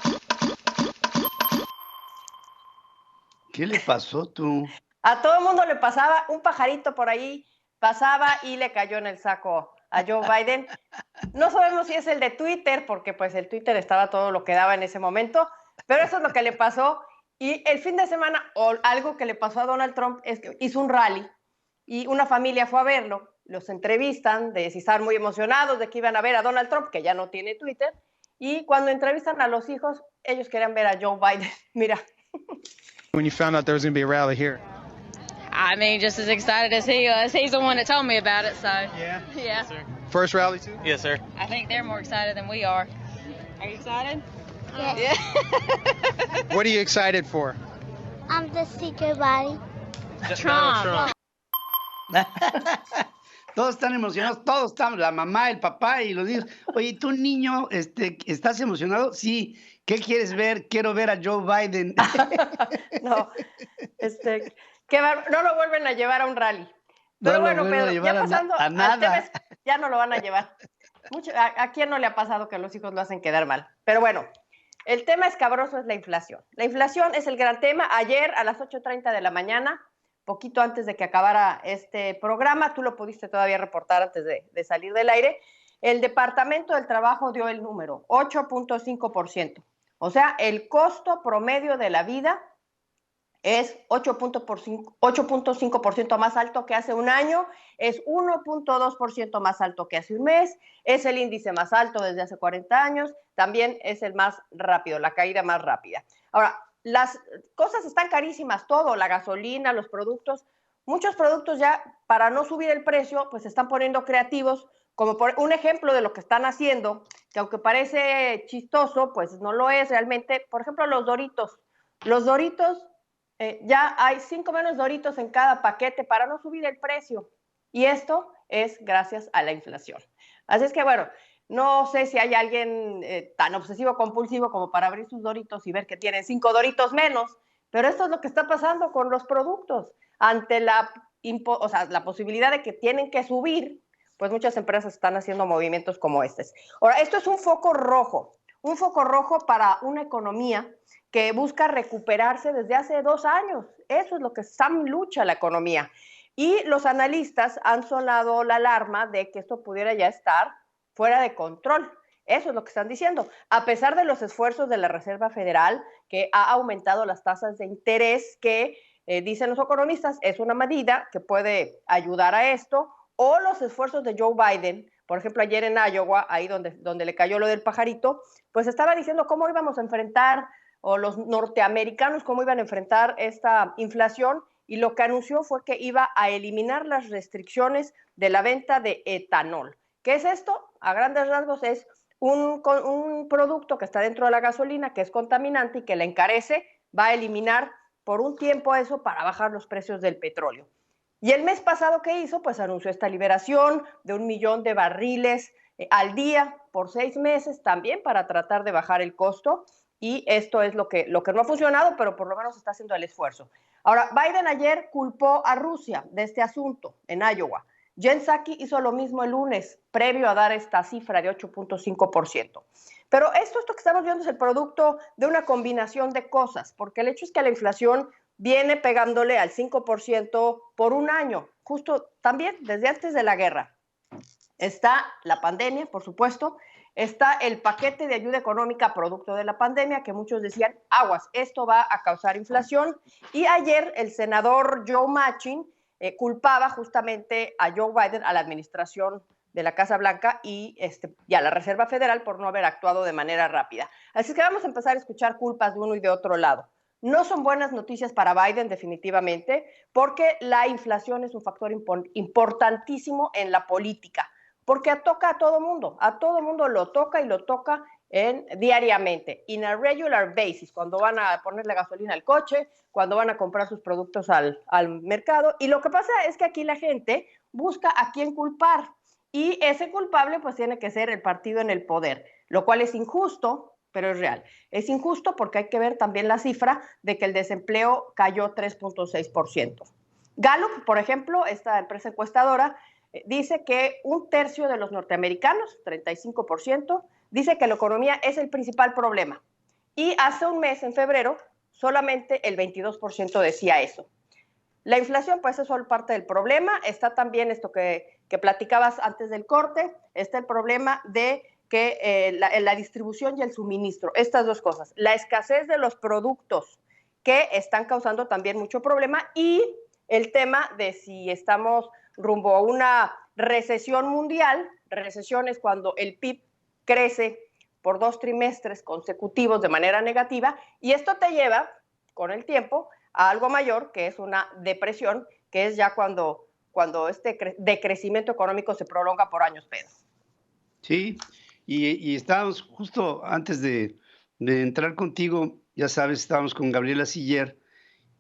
¿Qué le pasó tú? A todo el mundo le pasaba, un pajarito por ahí pasaba y le cayó en el saco a Joe Biden. No sabemos si es el de Twitter, porque pues el Twitter estaba todo lo que daba en ese momento, pero eso es lo que le pasó. Y el fin de semana, o algo que le pasó a Donald Trump, es que hizo un rally y una familia fue a verlo, los entrevistan de si estaban muy emocionados de que iban a ver a Donald Trump, que ya no tiene Twitter, y cuando entrevistan a los hijos, ellos querían ver a Joe Biden. Mira. When you found out there was going to be a rally here? I mean, just as excited as he is. He's the one that told me about it, so. Yeah? Yeah. Yes, sir. First rally, too? Yes, sir. I think they're more excited than we are. Are you excited? Yeah. What are you excited for? I'm the secret body. Trump. Todos están emocionados, todos están, la mamá, el papá y los niños. Oye, tú, niño, ¿estás emocionado? Sí. ¿Qué quieres ver? Quiero ver a Joe Biden. No, no lo vuelven a llevar a un rally. Pero no bueno, Pedro, ya pasando a nada. Tema, ya no lo van a llevar. ¿A quién no le ha pasado que los hijos lo hacen quedar mal? Pero bueno, el tema escabroso es la inflación. La inflación es el gran tema. Ayer a las 8:30 de la mañana, poquito antes de que acabara este programa, tú lo pudiste todavía reportar antes de salir del aire, el Departamento del Trabajo dio el número, 8.5%. O sea, el costo promedio de la vida es 8.5% más alto que hace un año, es 1.2% más alto que hace un mes, es el índice más alto desde hace 40 años, también es el más rápido, la caída más rápida. Ahora, las cosas están carísimas, todo, la gasolina, los productos, muchos productos ya para no subir el precio, pues se están poniendo creativos, como por un ejemplo de lo que están haciendo, que aunque parece chistoso, pues no lo es realmente. Por ejemplo, los Doritos. Los Doritos, ya hay 5 menos Doritos en cada paquete para no subir el precio. Y esto es gracias a la inflación. Así es que, bueno, no sé si hay alguien tan obsesivo compulsivo como para abrir sus Doritos y ver que tienen 5 Doritos menos, pero esto es lo que está pasando con los productos. Ante la posibilidad de que tienen que subir, pues muchas empresas están haciendo movimientos como estos. Ahora, esto es un foco rojo para una economía que busca recuperarse desde hace 2 años. Eso es lo que está en lucha la economía. Y los analistas han sonado la alarma de que esto pudiera ya estar fuera de control. Eso es lo que están diciendo. A pesar de los esfuerzos de la Reserva Federal, que ha aumentado las tasas de interés, que dicen los economistas, es una medida que puede ayudar a esto, o los esfuerzos de Joe Biden, por ejemplo, ayer en Iowa, ahí donde le cayó lo del pajarito, pues estaba diciendo cómo íbamos a enfrentar, o los norteamericanos cómo iban a enfrentar esta inflación, y lo que anunció fue que iba a eliminar las restricciones de la venta de etanol. ¿Qué es esto? A grandes rasgos es un producto que está dentro de la gasolina, que es contaminante y que la encarece, va a eliminar por un tiempo eso para bajar los precios del petróleo. Y el mes pasado, ¿qué hizo? Pues anunció esta liberación de 1 millón de barriles al día por 6 meses, también para tratar de bajar el costo, y esto es lo que no ha funcionado, pero por lo menos está haciendo el esfuerzo. Ahora, Biden ayer culpó a Rusia de este asunto en Iowa. Jen Psaki hizo lo mismo el lunes, previo a dar esta cifra de 8.5%. Pero esto que estamos viendo es el producto de una combinación de cosas, porque el hecho es que la inflación viene pegándole al 5% por un año, justo también desde antes de la guerra. Está la pandemia, por supuesto, está el paquete de ayuda económica producto de la pandemia, que muchos decían, aguas, esto va a causar inflación. Y ayer el senador Joe Manchin culpaba justamente a Joe Biden, a la administración de la Casa Blanca y a la Reserva Federal por no haber actuado de manera rápida. Así que vamos a empezar a escuchar culpas de uno y de otro lado. No son buenas noticias para Biden, definitivamente, porque la inflación es un factor importantísimo en la política, porque toca a todo mundo lo toca y lo toca diariamente, in a regular basis, cuando van a ponerle gasolina al coche, cuando van a comprar sus productos al mercado. Y lo que pasa es que aquí la gente busca a quién culpar, y ese culpable pues tiene que ser el partido en el poder, lo cual es injusto, pero es real. Es injusto porque hay que ver también la cifra de que el desempleo cayó 3.6%. Gallup, por ejemplo, esta empresa encuestadora, dice que 1/3 de los norteamericanos, 35%, dice que la economía es el principal problema. Y hace un mes, en febrero, solamente el 22% decía eso. La inflación, pues, es solo parte del problema. Está también esto que platicabas antes del corte, está el problema de que la distribución y el suministro, estas dos cosas, la escasez de los productos que están causando también mucho problema, y el tema de si estamos rumbo a una recesión mundial. Recesión es cuando el PIB crece por 2 trimestres consecutivos de manera negativa, y esto te lleva con el tiempo a algo mayor, que es una depresión, que es ya cuando este decrecimiento económico se prolonga por años, Pedro. Sí, y estábamos justo antes de entrar contigo, ya sabes, estábamos con Gabriela Siller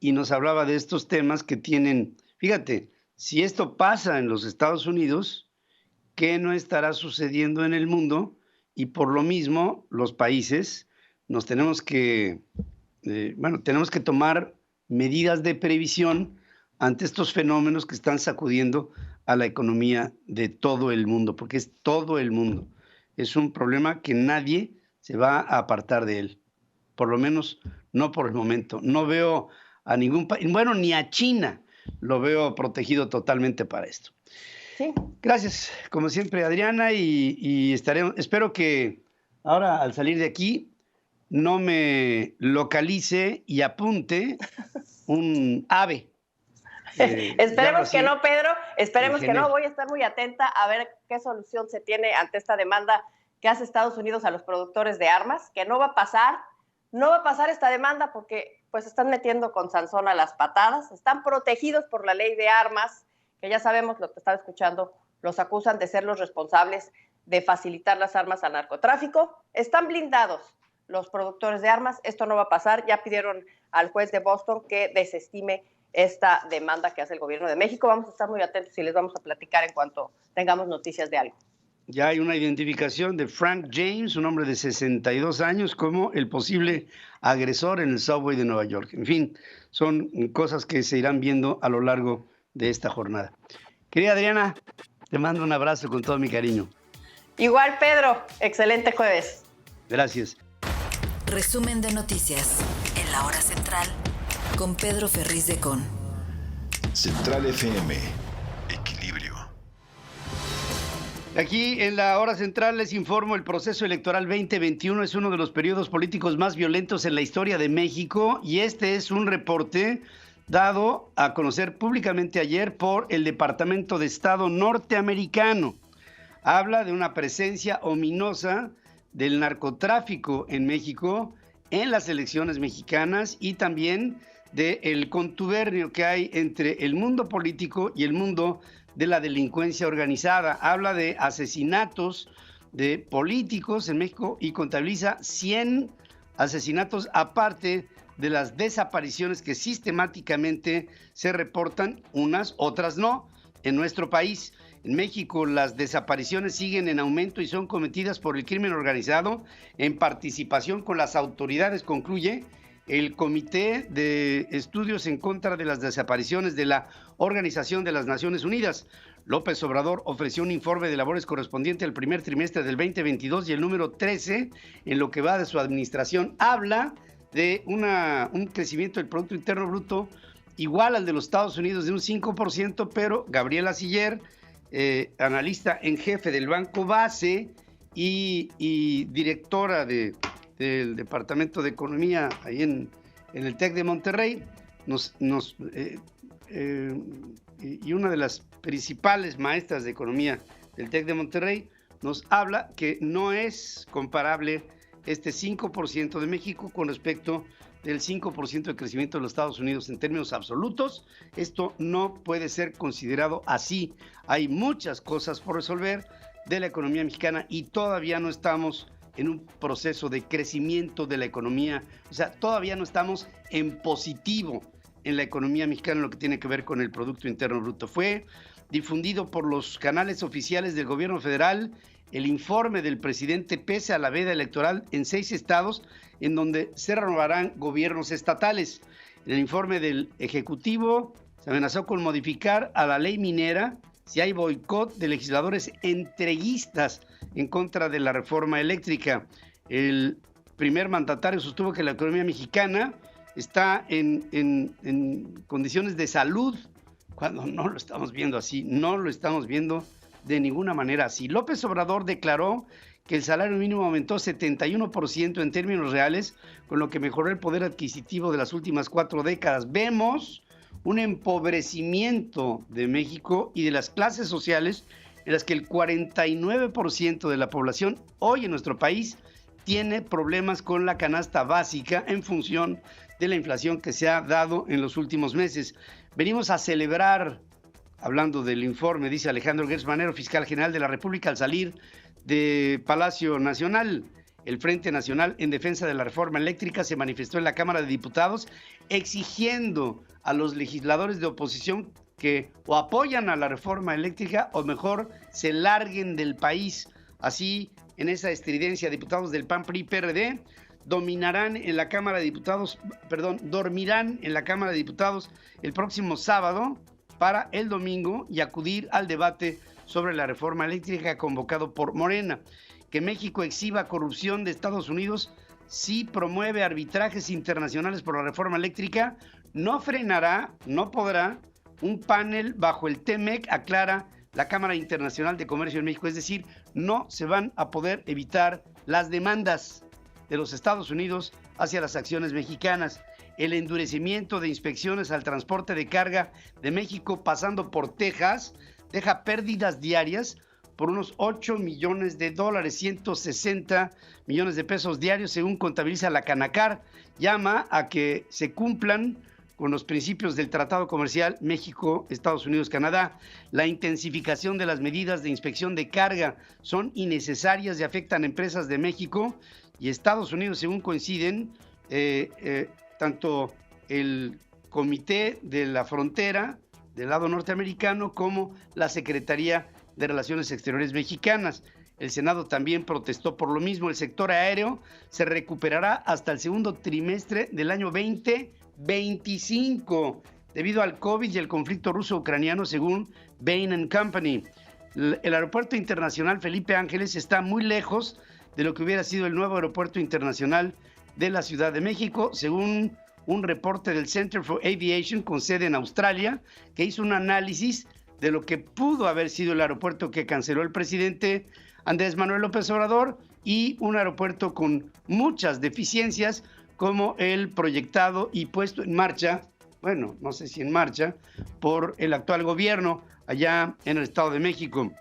y nos hablaba de estos temas que tienen, fíjate, si esto pasa en los Estados Unidos, ¿qué no estará sucediendo en el mundo? Y por lo mismo, los países nos tenemos que tomar medidas de previsión ante estos fenómenos que están sacudiendo a la economía de todo el mundo, porque es todo el mundo. Es un problema que nadie se va a apartar de él, por lo menos no por el momento. No veo a ningún país, bueno, ni a China lo veo protegido totalmente para esto. Sí. Gracias, como siempre, Adriana, y espero que ahora al salir de aquí no me localice y apunte un ave. Esperemos que no, Pedro, esperemos que no. Voy a estar muy atenta a ver qué solución se tiene ante esta demanda que hace Estados Unidos a los productores de armas, que no va a pasar esta demanda porque pues están metiendo con Sansón a las patadas, están protegidos por la ley de armas, que ya sabemos lo que estaba escuchando, los acusan de ser los responsables de facilitar las armas al narcotráfico. Están blindados los productores de armas, esto no va a pasar. Ya pidieron al juez de Boston que desestime esta demanda que hace el gobierno de México. Vamos a estar muy atentos y les vamos a platicar en cuanto tengamos noticias de algo. Ya hay una identificación de Frank James, un hombre de 62 años, como el posible agresor en el subway de Nueva York. En fin, son cosas que se irán viendo a lo largo de esta jornada. Querida Adriana, te mando un abrazo con todo mi cariño. Igual, Pedro. Excelente jueves. Gracias. Resumen de noticias en la hora central con Pedro Ferriz de Con. Central FM. Equilibrio. Aquí en la hora central les informo, el proceso electoral 2021 es uno de los periodos políticos más violentos en la historia de México, y este es un reporte dado a conocer públicamente ayer por el Departamento de Estado norteamericano. Habla de una presencia ominosa del narcotráfico en México, en las elecciones mexicanas, y también del contubernio que hay entre el mundo político y el mundo de la delincuencia organizada. Habla de asesinatos de políticos en México y contabiliza 100 asesinatos, aparte de las desapariciones que sistemáticamente se reportan, unas, otras no, en nuestro país. En México las desapariciones siguen en aumento y son cometidas por el crimen organizado en participación con las autoridades, concluye el Comité de Estudios en contra de las Desapariciones de la Organización de las Naciones Unidas. López Obrador ofreció un informe de labores correspondiente al primer trimestre del 2022 y el número 13 en lo que va de su administración habla de un crecimiento del Producto Interno Bruto igual al de los Estados Unidos de un 5%, pero Gabriela Siller, analista en jefe del Banco Base y directora del Departamento de Economía ahí en el TEC de Monterrey, y una de las principales maestras de economía del TEC de Monterrey nos habla que no es comparable este 5% de México con respecto del 5% de crecimiento de los Estados Unidos en términos absolutos. Esto no puede ser considerado así. Hay muchas cosas por resolver de la economía mexicana y todavía no estamos en un proceso de crecimiento de la economía. O sea, todavía no estamos en positivo en la economía mexicana en lo que tiene que ver con el Producto Interno Bruto. Fue difundido por los canales oficiales del gobierno federal el informe del presidente pese a la veda electoral en 6 estados en donde se renovarán gobiernos estatales. En el informe del Ejecutivo se amenazó con modificar a la ley minera si hay boicot de legisladores entreguistas en contra de la reforma eléctrica. El primer mandatario sostuvo que la economía mexicana está en condiciones de salud, cuando no lo estamos viendo así, no lo estamos viendo de ninguna manera así. López Obrador declaró que el salario mínimo aumentó 71% en términos reales, con lo que mejoró el poder adquisitivo de las últimas 4 décadas. Vemos un empobrecimiento de México y de las clases sociales en las que el 49% de la población hoy en nuestro país tiene problemas con la canasta básica en función de la inflación que se ha dado en los últimos meses. Venimos a celebrar, hablando del informe, dice Alejandro Gertz Manero, fiscal general de la República, al salir de Palacio Nacional. El Frente Nacional en Defensa de la Reforma Eléctrica se manifestó en la Cámara de Diputados exigiendo a los legisladores de oposición que o apoyan a la reforma eléctrica o mejor se larguen del país. Así, en esa estridencia, diputados del PAN, PRI, PRD dormirán en la Cámara de Diputados el próximo sábado para el domingo y acudir al debate sobre la reforma eléctrica convocado por Morena. Que México exhiba corrupción de Estados Unidos si promueve arbitrajes internacionales por la reforma eléctrica, no frenará, no podrá un panel bajo el TEMEC, aclara la Cámara Internacional de Comercio en México. Es decir, no se van a poder evitar las demandas de los Estados Unidos hacia las acciones mexicanas. El endurecimiento de inspecciones al transporte de carga de México pasando por Texas deja pérdidas diarias por unos 8 millones de dólares, 160 millones de pesos diarios, según contabiliza la Canacar. Llama a que se cumplan con los principios del Tratado Comercial México, Estados Unidos, Canadá. La intensificación de las medidas de inspección de carga son innecesarias y afectan a empresas de México y Estados Unidos, según coinciden tanto el Comité de la Frontera del lado norteamericano como la Secretaría de Relaciones Exteriores mexicanas. El Senado también protestó por lo mismo. El sector aéreo se recuperará hasta el segundo trimestre del año 2025 debido al COVID y el conflicto ruso-ucraniano, según Bain & Company. El aeropuerto internacional Felipe Ángeles está muy lejos de lo que hubiera sido el nuevo aeropuerto internacional de la Ciudad de México, según un reporte del Center for Aviation con sede en Australia, que hizo un análisis de lo que pudo haber sido el aeropuerto que canceló el presidente Andrés Manuel López Obrador y un aeropuerto con muchas deficiencias como el proyectado y puesto en marcha, bueno, no sé si en marcha, por el actual gobierno allá en el Estado de México,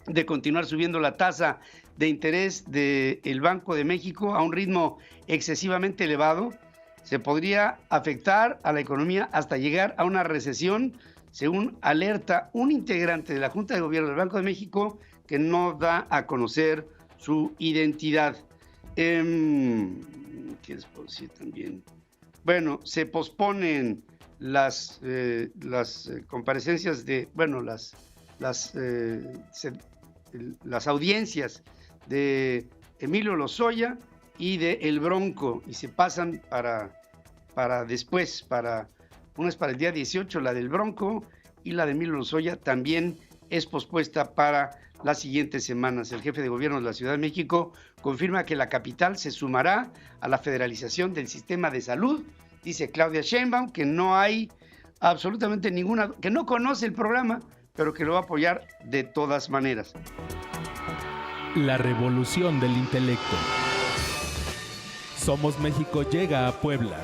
de continuar subiendo la tasa de interés del Banco de México a un ritmo excesivamente elevado. se podría afectar a la economía hasta llegar a una recesión, según alerta un integrante de la Junta de Gobierno del Banco de México que no da a conocer su identidad. ¿Qué les puedo decir también? Bueno, se posponen las comparecencias de, bueno, las audiencias de Emilio Lozoya y de El Bronco, y se pasan para después, una es para el día 18, la del Bronco, y la de Emilio Lozoya también es pospuesta para las siguientes semanas. El jefe de gobierno de la Ciudad de México confirma que la capital se sumará a la federalización del sistema de salud. Dice Claudia Sheinbaum que no hay absolutamente ninguna, que no conoce el programa, pero que lo va a apoyar de todas maneras. La revolución del intelecto. Somos México llega a Puebla.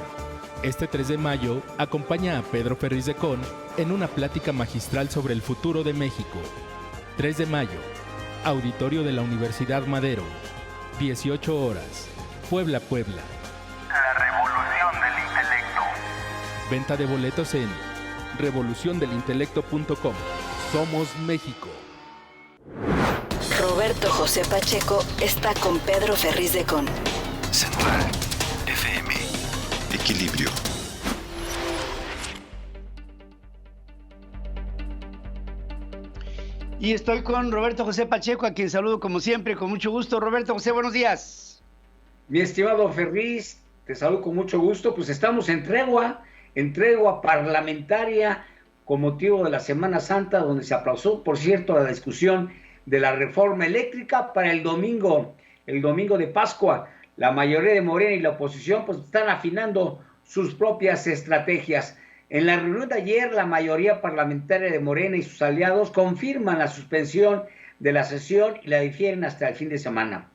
Este 3 de mayo acompaña a Pedro Ferriz de Con en una plática magistral sobre el futuro de México. 3 de mayo, Auditorio de la Universidad Madero, 18 horas, Puebla, Puebla. La revolución del intelecto. Venta de boletos en revoluciondelintelecto.com. Somos México. Roberto José Pacheco está con Pedro Ferriz de Con. Central FM. Equilibrio. Y estoy con Roberto José Pacheco, a quien saludo como siempre, con mucho gusto. Roberto José, buenos días. Mi estimado Ferriz, te saludo con mucho gusto. Pues estamos en tregua parlamentaria con motivo de la Semana Santa, donde se aplazó, por cierto, la discusión de la reforma eléctrica para el domingo de Pascua. La mayoría de Morena y la oposición pues están afinando sus propias estrategias. En la reunión de ayer, la mayoría parlamentaria de Morena y sus aliados confirman la suspensión de la sesión y la difieren hasta el fin de semana.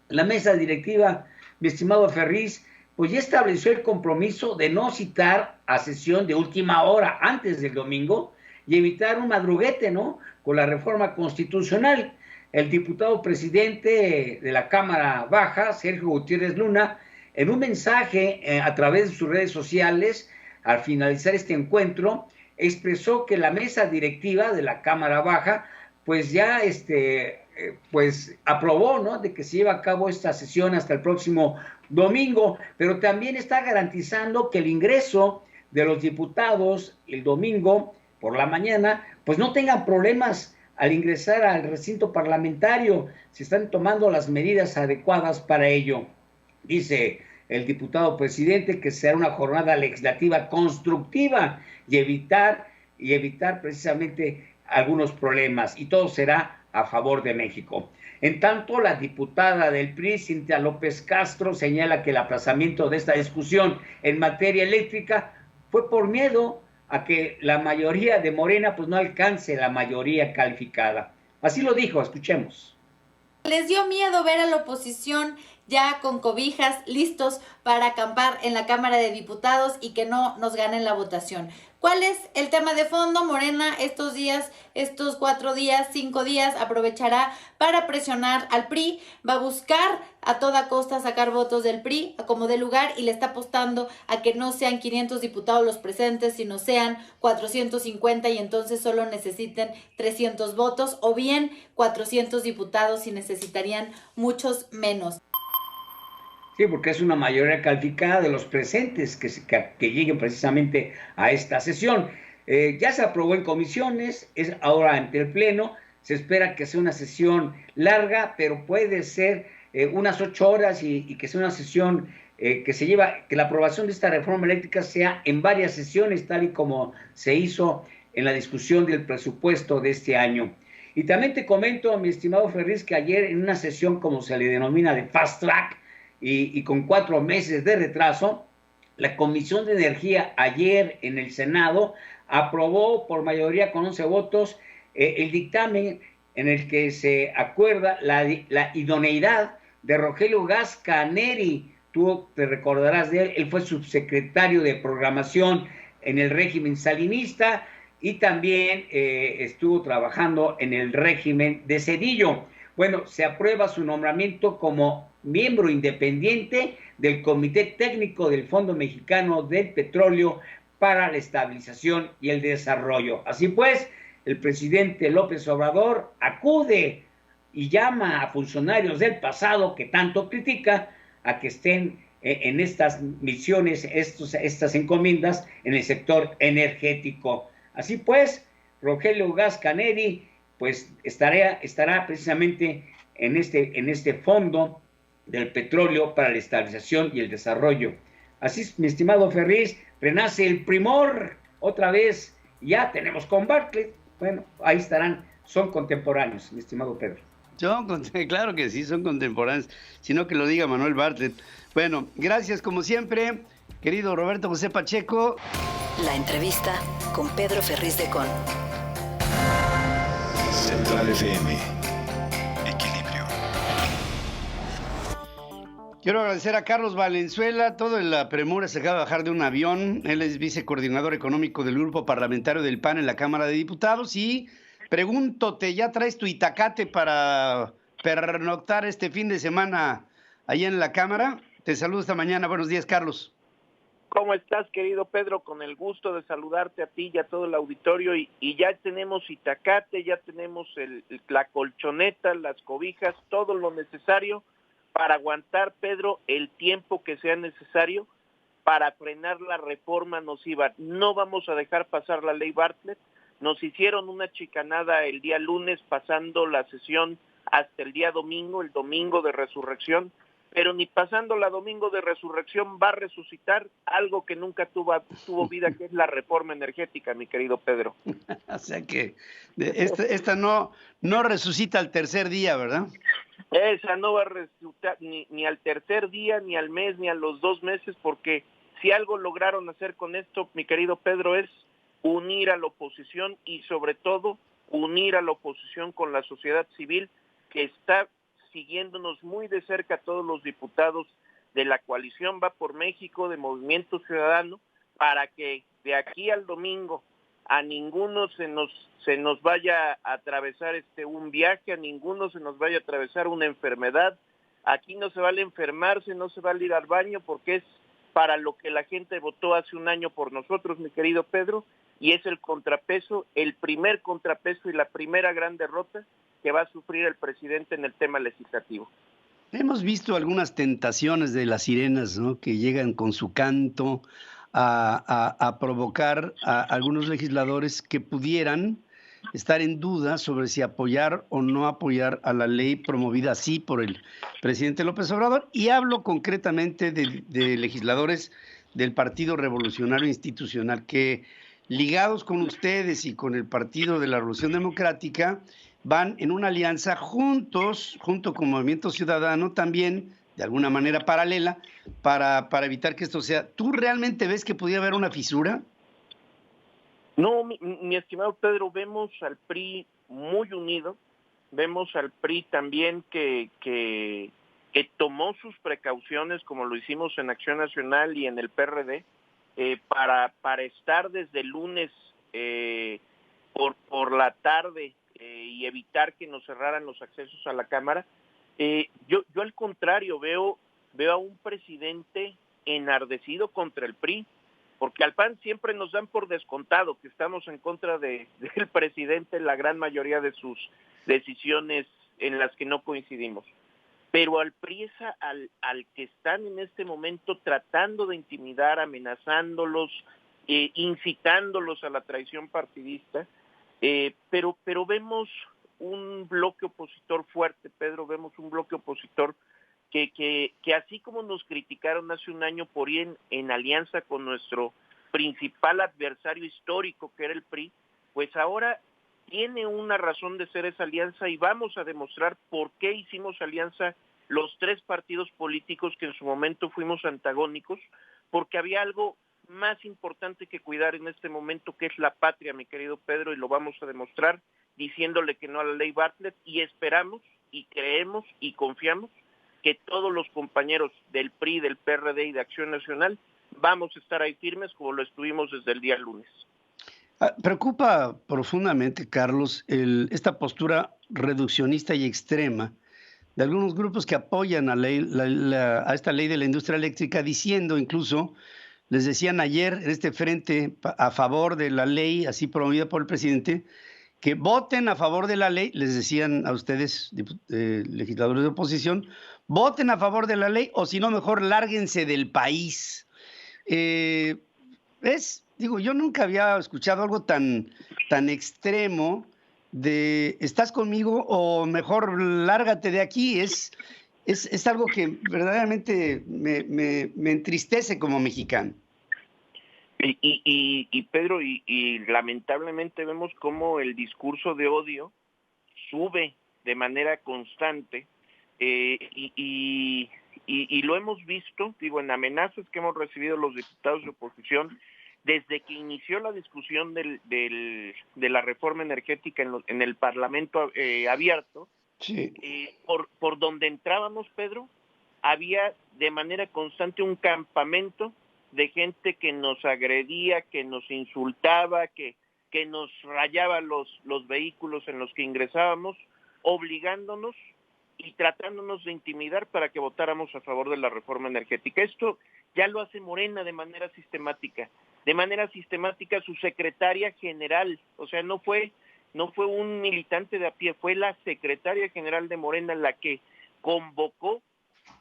La mesa directiva, mi estimado Ferriz, pues ya estableció el compromiso de no citar a sesión de última hora antes del domingo y evitar un madruguete, ¿no?, con la reforma constitucional. El diputado presidente de la Cámara Baja, Sergio Gutiérrez Luna, en un mensaje a través de sus redes sociales, al finalizar este encuentro, expresó que la mesa directiva de la Cámara Baja, pues ya pues aprobó, ¿no?, de que se lleve a cabo esta sesión hasta el próximo domingo, pero también está garantizando que el ingreso de los diputados el domingo por la mañana, pues no tengan problemas al ingresar al recinto parlamentario. Se están tomando las medidas adecuadas para ello. Dice el diputado presidente que será una jornada legislativa constructiva y evitar precisamente algunos problemas, y todo será a favor de México. En tanto, la diputada del PRI, Cintia López Castro, señala que el aplazamiento de esta discusión en materia eléctrica fue por miedo a que la mayoría de Morena pues no alcance la mayoría calificada. Así lo dijo, escuchemos. Les dio miedo ver a la oposición ya con cobijas listos para acampar en la Cámara de Diputados y que no nos ganen la votación. ¿Cuál es el tema de fondo? Morena estos días, estos 4 días, 5 días, aprovechará para presionar al PRI, va a buscar a toda costa sacar votos del PRI a como dé lugar y le está apostando a que no sean 500 diputados los presentes, sino sean 450 y entonces solo necesiten 300 votos, o bien 400 diputados y necesitarían muchos menos. Sí, porque es una mayoría calificada de los presentes que lleguen precisamente a esta sesión. Ya se aprobó en comisiones, es ahora ante el Pleno. Se espera que sea una sesión larga, pero puede ser unas 8 horas y que sea una sesión que la aprobación de esta reforma eléctrica sea en varias sesiones, tal y como se hizo en la discusión del presupuesto de este año. Y también te comento, mi estimado Ferriz, que ayer en una sesión, como se le denomina, de fast track, y con 4 meses de retraso, la Comisión de Energía ayer en el Senado aprobó por mayoría con 11 votos el dictamen en el que se acuerda la idoneidad de Rogelio Gasca Neri. Tú te recordarás de él, él fue subsecretario de Programación en el régimen salinista y también estuvo trabajando en el régimen de Zedillo. Bueno, se aprueba su nombramiento como miembro independiente del Comité Técnico del Fondo Mexicano del Petróleo para la Estabilización y el Desarrollo. Así pues, el presidente López Obrador acude y llama a funcionarios del pasado que tanto critica a que estén en estas misiones, estas encomiendas en el sector energético. Así pues, Rogelio Gas Canedi pues estará precisamente en este fondo del petróleo para la estabilización y el desarrollo. Así es, mi estimado Ferriz, renace el primor otra vez, ya tenemos con Bartlett, bueno, ahí estarán, son contemporáneos, mi estimado Pedro. Claro que sí, son contemporáneos, sino que lo diga Manuel Bartlett. Bueno, gracias como siempre, querido Roberto José Pacheco. La entrevista con Pedro Ferriz de Con. Central FM. Equilibrio. Quiero agradecer a Carlos Valenzuela, todo en la premura se acaba de bajar de un avión, él es vicecoordinador económico del Grupo Parlamentario del PAN en la Cámara de Diputados y pregúntote, ¿ya traes tu itacate para pernoctar este fin de semana allá en la Cámara? Te saludo esta mañana, buenos días Carlos. ¿Cómo estás, querido Pedro? Con el gusto de saludarte a ti y a todo el auditorio. Y ya tenemos itacate, ya tenemos la colchoneta, las cobijas, todo lo necesario para aguantar, Pedro, el tiempo que sea necesario para frenar la reforma nociva. No vamos a dejar pasar la ley Bartlett. Nos hicieron una chicanada el día lunes, pasando la sesión hasta el día domingo, el domingo de resurrección. Pero ni pasando la domingo de resurrección va a resucitar algo que nunca tuvo vida, que es la reforma energética, mi querido Pedro. O sea que esta no resucita al tercer día, ¿verdad? Esa no va a resucitar ni al tercer día, ni al mes, ni a los 2 meses, porque si algo lograron hacer con esto, mi querido Pedro, es unir a la oposición y sobre todo unir a la oposición con la sociedad civil que está siguiéndonos muy de cerca, todos los diputados de la coalición Va por México, de Movimiento Ciudadano, para que de aquí al domingo a ninguno se nos vaya a atravesar un viaje, a ninguno se nos vaya a atravesar una enfermedad. Aquí no se vale enfermarse, no se vale ir al baño, porque es para lo que la gente votó hace un año por nosotros, mi querido Pedro, y es el contrapeso, el primer contrapeso y la primera gran derrota que va a sufrir el presidente en el tema legislativo. Hemos visto algunas tentaciones de las sirenas, ¿no?, que llegan con su canto a provocar a algunos legisladores que pudieran estar en duda sobre si apoyar o no apoyar a la ley promovida así por el presidente López Obrador. Y hablo concretamente de legisladores del Partido Revolucionario Institucional que, ligados con ustedes y con el Partido de la Revolución Democrática, van en una alianza junto con Movimiento Ciudadano también, de alguna manera paralela, para evitar que esto sea. ¿Tú realmente ves que podía haber una fisura? No, mi estimado Pedro, vemos al PRI muy unido, vemos al PRI también que tomó sus precauciones, como lo hicimos en Acción Nacional y en el PRD, para estar desde el lunes por la tarde y evitar que nos cerraran los accesos a la Cámara. Yo al contrario veo a un presidente enardecido contra el PRI, porque al PAN siempre nos dan por descontado que estamos en contra del presidente en la gran mayoría de sus decisiones en las que no coincidimos. Pero al PRI es al que están en este momento tratando de intimidar, amenazándolos, incitándolos a la traición partidista. Pero vemos un bloque opositor fuerte, Pedro, vemos un bloque opositor que así como nos criticaron hace un año por ir en alianza con nuestro principal adversario histórico, que era el PRI, pues ahora tiene una razón de ser esa alianza y vamos a demostrar por qué hicimos alianza los 3 partidos políticos que en su momento fuimos antagónicos, porque había algo más importante que cuidar en este momento, que es la patria, mi querido Pedro, y lo vamos a demostrar diciéndole que no a la ley Bartlett, y esperamos y creemos y confiamos que todos los compañeros del PRI, del PRD y de Acción Nacional vamos a estar ahí firmes como lo estuvimos desde el día lunes. Preocupa profundamente, Carlos, esta postura reduccionista y extrema de algunos grupos que apoyan a esta ley de la industria eléctrica, diciendo incluso, les decían ayer en este frente a favor de la ley así promovida por el presidente, que voten a favor de la ley. Les decían a ustedes, legisladores de oposición, voten a favor de la ley o si no, mejor lárguense del país. Digo, yo nunca había escuchado algo tan extremo de ¿estás conmigo o mejor lárgate de aquí? Es algo que verdaderamente me entristece como mexicano. Y Pedro, y lamentablemente vemos cómo el discurso de odio sube de manera constante y lo hemos visto, digo, en amenazas que hemos recibido los diputados de oposición desde que inició la discusión de la reforma energética en el Parlamento abierto. Sí. Por donde entrábamos, Pedro, había de manera constante un campamento de gente que nos agredía, que nos insultaba, que nos rayaba los vehículos en los que ingresábamos, obligándonos y tratándonos de intimidar para que votáramos a favor de la reforma energética. Esto ya lo hace Morena de manera sistemática. De manera sistemática su secretaria general, o sea, no fue un militante de a pie, fue la secretaria general de Morena la que convocó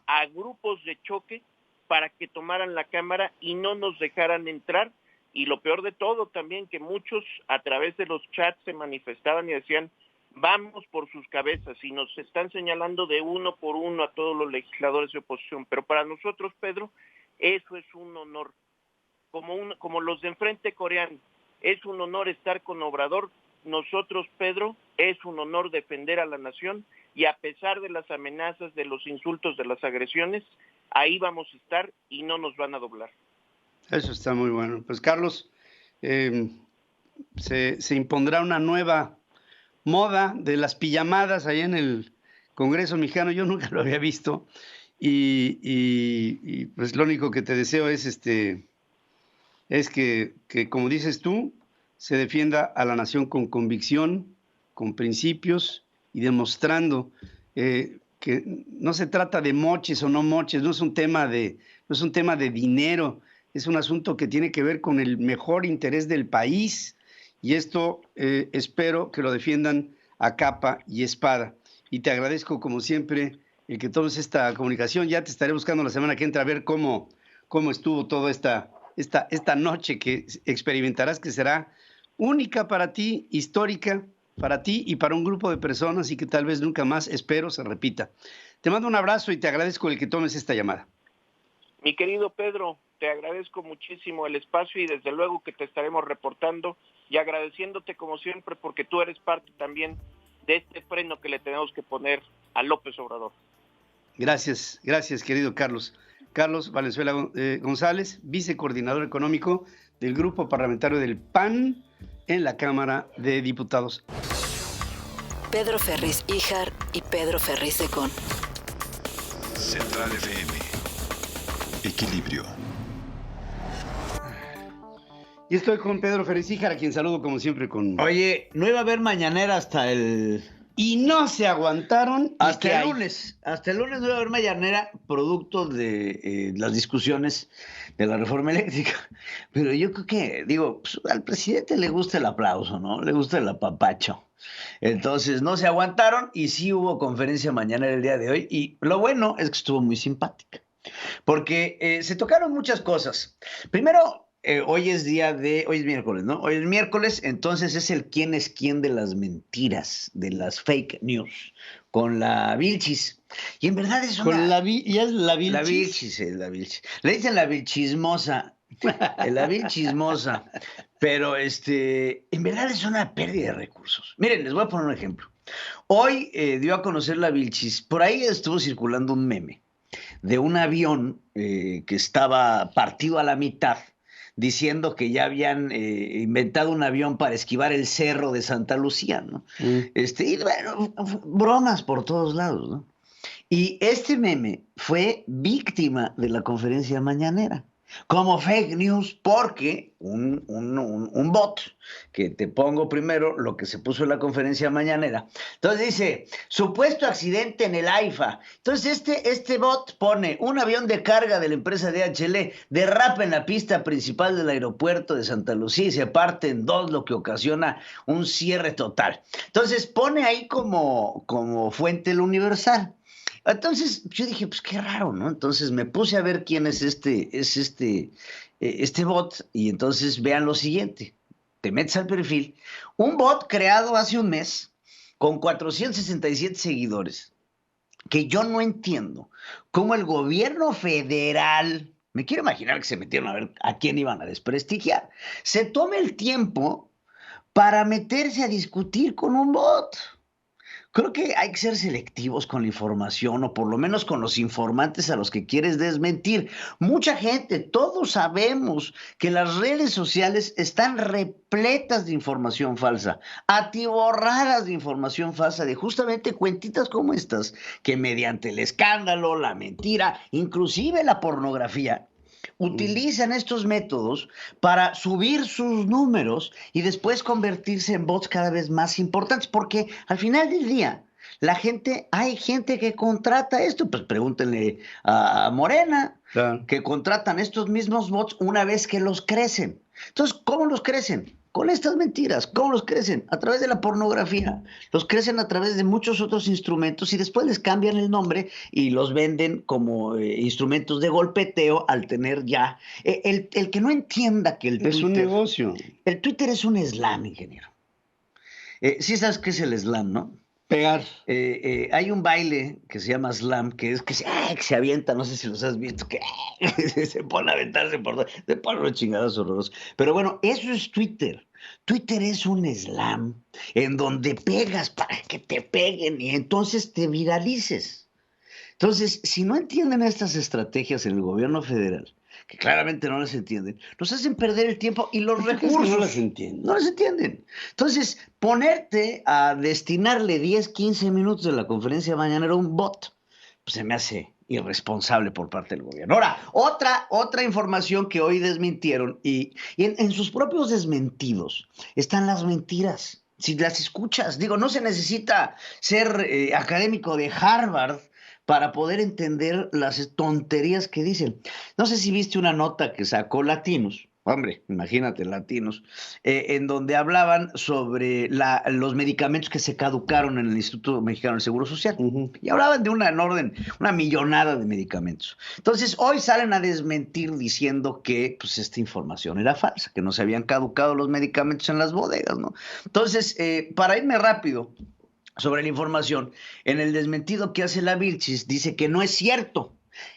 a grupos de choque para que tomaran la Cámara y no nos dejaran entrar. Y lo peor de todo también, que muchos a través de los chats se manifestaban y decían, vamos por sus cabezas, y nos están señalando de uno por uno a todos los legisladores de oposición. Pero para nosotros, Pedro, eso es un honor. Como los de enfrente coreano, es un honor estar con Obrador. Nosotros, Pedro, es un honor defender a la nación, y a pesar de las amenazas, de los insultos, de las agresiones, ahí vamos a estar y no nos van a doblar. Eso está muy bueno. Pues Carlos, se impondrá una nueva moda de las pijamadas allá en el Congreso mexicano. Yo nunca lo había visto y pues lo único que te deseo es que como dices tú, se defienda a la nación con convicción, con principios y demostrando que no se trata de moches o no moches, no es un tema de dinero, es un asunto que tiene que ver con el mejor interés del país, y esto espero que lo defiendan a capa y espada. Y te agradezco como siempre el que tomes esta comunicación. Ya te estaré buscando la semana que entra a ver cómo estuvo toda esta noche que experimentarás, que será única para ti, histórica para ti y para un grupo de personas, y que tal vez nunca más, espero, se repita. Te mando un abrazo y te agradezco el que tomes esta llamada. Mi querido Pedro, te agradezco muchísimo el espacio y desde luego que te estaremos reportando y agradeciéndote como siempre porque tú eres parte también de este freno que le tenemos que poner a López Obrador. Gracias, querido Carlos. Carlos Valenzuela González, vicecoordinador económico del Grupo Parlamentario del PAN en la Cámara de Diputados. Pedro Ferriz Híjar y Pedro Ferriz Secón. Central FM. Equilibrio. Y estoy con Pedro Ferriz Híjar, a quien saludo como siempre con... Oye, no iba a haber mañanera hasta el... Y no se aguantaron. Hasta el lunes. Hasta el lunes no iba a haber mañanera, producto de las discusiones de la reforma eléctrica. Pero yo creo que, pues, al presidente le gusta el aplauso, ¿no? Le gusta el apapacho. Entonces no se aguantaron y sí hubo conferencia mañanera el día de hoy. Y lo bueno es que estuvo muy simpática. Porque se tocaron muchas cosas. Primero... hoy es miércoles, ¿no? Hoy es miércoles, entonces es el quién es quién de las mentiras, de las fake news, con la Vilchis. Y en verdad es una... ¿Y es la Vilchis? La Vilchis, la Vilchis. Le dicen la Vilchismosa, la Vilchismosa, pero en verdad es una pérdida de recursos. Miren, les voy a poner un ejemplo. Hoy dio a conocer la Vilchis, por ahí estuvo circulando un meme de un avión que estaba partido a la mitad, diciendo que ya habían inventado un avión para esquivar el cerro de Santa Lucía, ¿no? Y bueno, bromas por todos lados, ¿no? Y este meme fue víctima de la conferencia mañanera, como fake news, porque un bot, que te pongo primero lo que se puso en la conferencia mañanera, entonces dice, supuesto accidente en el AIFA. Entonces este bot pone un avión de carga de la empresa DHL derrapa en la pista principal del aeropuerto de Santa Lucía y se parte en dos, lo que ocasiona un cierre total. Entonces pone ahí como fuente el Universal. Entonces yo dije, pues qué raro, ¿no? Entonces me puse a ver quién es este bot, y entonces vean lo siguiente. Te metes al perfil. Un bot creado hace un mes con 467 seguidores, que yo no entiendo cómo el gobierno federal, me quiero imaginar que se metieron a ver a quién iban a desprestigiar, se tome el tiempo para meterse a discutir con un bot. Creo que hay que ser selectivos con la información, o por lo menos con los informantes a los que quieres desmentir. Mucha gente, todos sabemos que las redes sociales están repletas de información falsa, atiborradas de información falsa, de justamente cuentitas como estas, que mediante el escándalo, la mentira, inclusive la pornografía, utilizan estos métodos para subir sus números y después convertirse en bots cada vez más importantes, porque al final del día hay gente que contrata esto. Pues pregúntenle a Morena, claro, que contratan estos mismos bots una vez que los crecen. Entonces, ¿cómo los crecen? Con estas mentiras. ¿Cómo los crecen? A través de la pornografía. Los crecen a través de muchos otros instrumentos y después les cambian el nombre y los venden como instrumentos de golpeteo al tener ya... El que no entienda que el Twitter... Es un negocio. El Twitter es un slam, ingeniero. Sí sabes qué es el slam, ¿no? Pegar. Hay un baile que se llama slam, que es que se avienta, no sé si los has visto, que se pone a aventarse se ponen los chingados horrorosos. Pero bueno, eso es Twitter. Twitter es un slam en donde pegas para que te peguen y entonces te viralices. Entonces, si no entienden estas estrategias en el gobierno federal, que claramente no las entienden, nos hacen perder el tiempo y los recursos. No las entienden. No las entienden. Entonces, ponerte a destinarle 10, 15 minutos de la conferencia mañanera a un bot, pues se me hace irresponsable por parte del gobierno. Ahora, otra información que hoy desmintieron, y en sus propios desmentidos están las mentiras. Si las escuchas, digo, no se necesita ser académico de Harvard para poder entender las tonterías que dicen. No sé si viste una nota que sacó Latinos, hombre, imagínate, Latinos, en donde hablaban sobre los medicamentos que se caducaron en el Instituto Mexicano del Seguro Social. Y hablaban de una millonada de medicamentos. Entonces, hoy salen a desmentir diciendo que pues, esta información era falsa, que no se habían caducado los medicamentos en las bodegas, ¿no? Entonces, para irme rápido sobre la información, en el desmentido que hace la Vilchis, dice que no es cierto.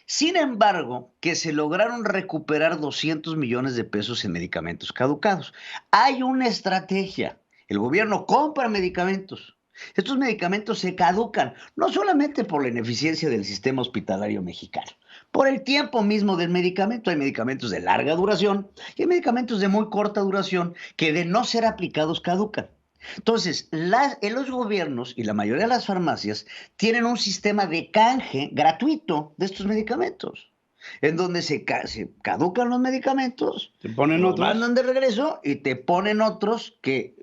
Sin embargo, que se lograron recuperar 200 millones de pesos en medicamentos caducados. Hay una estrategia. El gobierno compra medicamentos. Estos medicamentos se caducan, no solamente por la ineficiencia del sistema hospitalario mexicano, por el tiempo mismo del medicamento. Hay medicamentos de larga duración y hay medicamentos de muy corta duración que, de no ser aplicados, caducan. Entonces, los gobiernos y la mayoría de las farmacias tienen un sistema de canje gratuito de estos medicamentos, en donde se caducan los medicamentos, te ponen otros, mandan de regreso y te ponen otros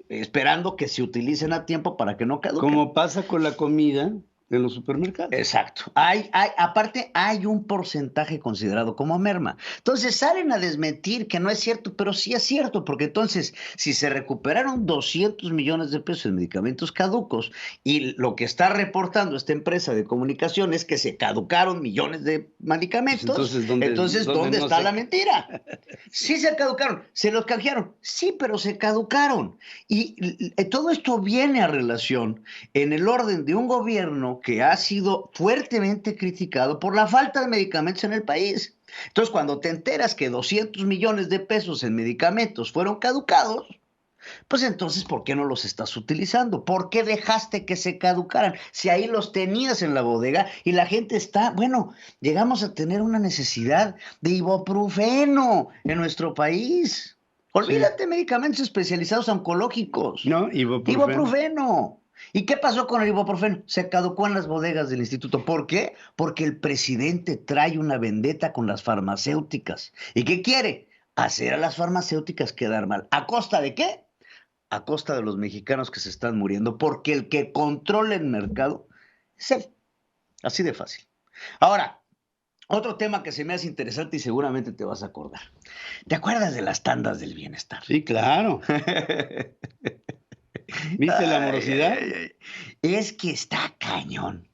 esperando que se utilicen a tiempo para que no caduquen. Como pasa con la comida en los supermercados. Exacto. Aparte, hay un porcentaje considerado como merma. Entonces, salen a desmentir que no es cierto, pero sí es cierto, porque entonces, si se recuperaron 200 millones de pesos en medicamentos caducos y lo que está reportando esta empresa de comunicación es que se caducaron millones de medicamentos, pues entonces ¿dónde está la mentira? Sí se caducaron, se los canjearon, sí, pero se caducaron. Y todo esto viene a relación en el orden de un gobierno que ha sido fuertemente criticado por la falta de medicamentos en el país. Entonces, cuando te enteras que 200 millones de pesos en medicamentos fueron caducados, pues entonces, ¿por qué no los estás utilizando? ¿Por qué dejaste que se caducaran? Si ahí los tenías en la bodega y la gente llegamos a tener una necesidad de ibuprofeno en nuestro país. Olvídate, sí, medicamentos especializados oncológicos. No, ibuprofeno. ¿Y qué pasó con el ibuprofeno? Se caducó en las bodegas del instituto. ¿Por qué? Porque el presidente trae una vendetta con las farmacéuticas. ¿Y qué quiere? Hacer a las farmacéuticas quedar mal. ¿A costa de qué? A costa de los mexicanos que se están muriendo, porque el que controla el mercado es él. Así de fácil. Ahora, otro tema que se me hace interesante y seguramente te vas a acordar. ¿Te acuerdas de las tandas del bienestar? Sí, claro. ¿Viste la morosidad? Es que está cañón.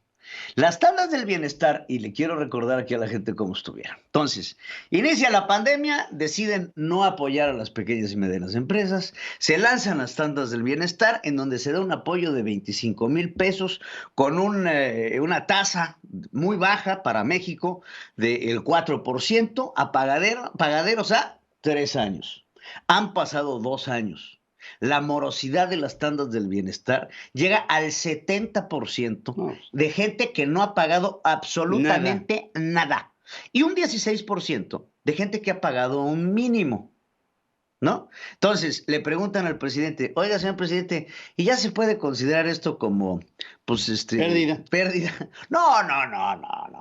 Las tandas del bienestar, y le quiero recordar aquí a la gente cómo estuvieron. Entonces, inicia la pandemia, deciden no apoyar a las pequeñas y medianas empresas, se lanzan las tandas del bienestar, en donde se da un apoyo de 25,000 pesos con una tasa muy baja para México del 4% a pagaderos a 3 años. Han pasado 2 años. La morosidad de las tandas del bienestar llega al 70% de gente que no ha pagado absolutamente nada. Y un 16% de gente que ha pagado un mínimo, ¿no? Entonces, le preguntan al presidente, oiga, señor presidente, ¿y ya se puede considerar esto como, pues, pérdida? No,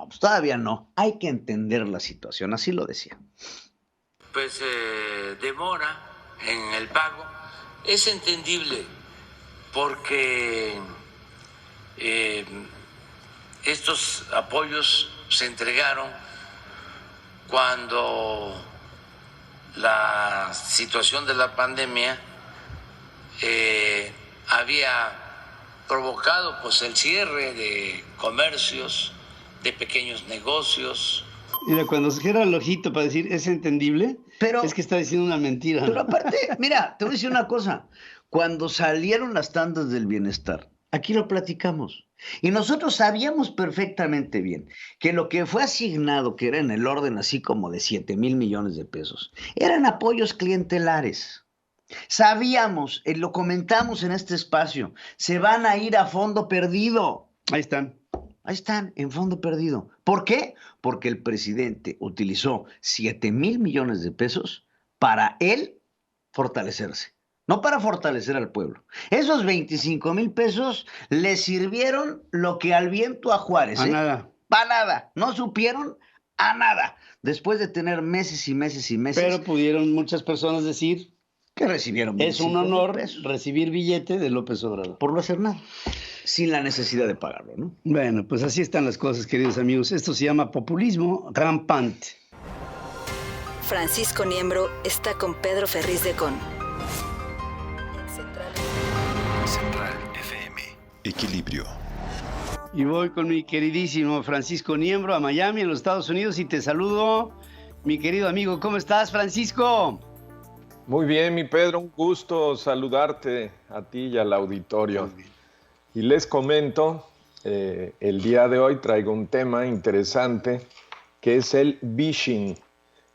pues todavía no. Hay que entender la situación, así lo decía. Pues demora en el pago. Es entendible porque estos apoyos se entregaron cuando la situación de la pandemia había provocado pues el cierre de comercios, de pequeños negocios. Mira, cuando se gira el ojito para decir es entendible, pero es que está diciendo una mentira. Pero aparte, mira, te voy a decir una cosa. Cuando salieron las tandas del bienestar, aquí lo platicamos. Y nosotros sabíamos perfectamente bien que lo que fue asignado, que era en el orden así como de 7,000 millones de pesos, eran apoyos clientelares. Sabíamos, lo comentamos en este espacio, se van a ir a fondo perdido. Ahí están. Ahí están, en fondo perdido. ¿Por qué? Porque el presidente utilizó 7,000 millones de pesos para él fortalecerse, no para fortalecer al pueblo. Esos 25,000 pesos le sirvieron lo que al viento a Juárez. A nada. Para nada. No supieron a nada. Después de tener meses y meses y meses. Pero pudieron muchas personas decir que recibieron. Es un honor recibir billete de López Obrador. Por no hacer nada. Sin la necesidad de pagarlo, ¿no? Bueno, pues así están las cosas, queridos amigos. Esto se llama populismo rampante. Francisco Niembro está con Pedro Ferriz de Con. Central FM. Equilibrio. Y voy con mi queridísimo Francisco Niembro a Miami, en los Estados Unidos, y te saludo, mi querido amigo. ¿Cómo estás, Francisco? Muy bien, mi Pedro, un gusto saludarte a ti y al auditorio. Y les comento, el día de hoy traigo un tema interesante que es el phishing,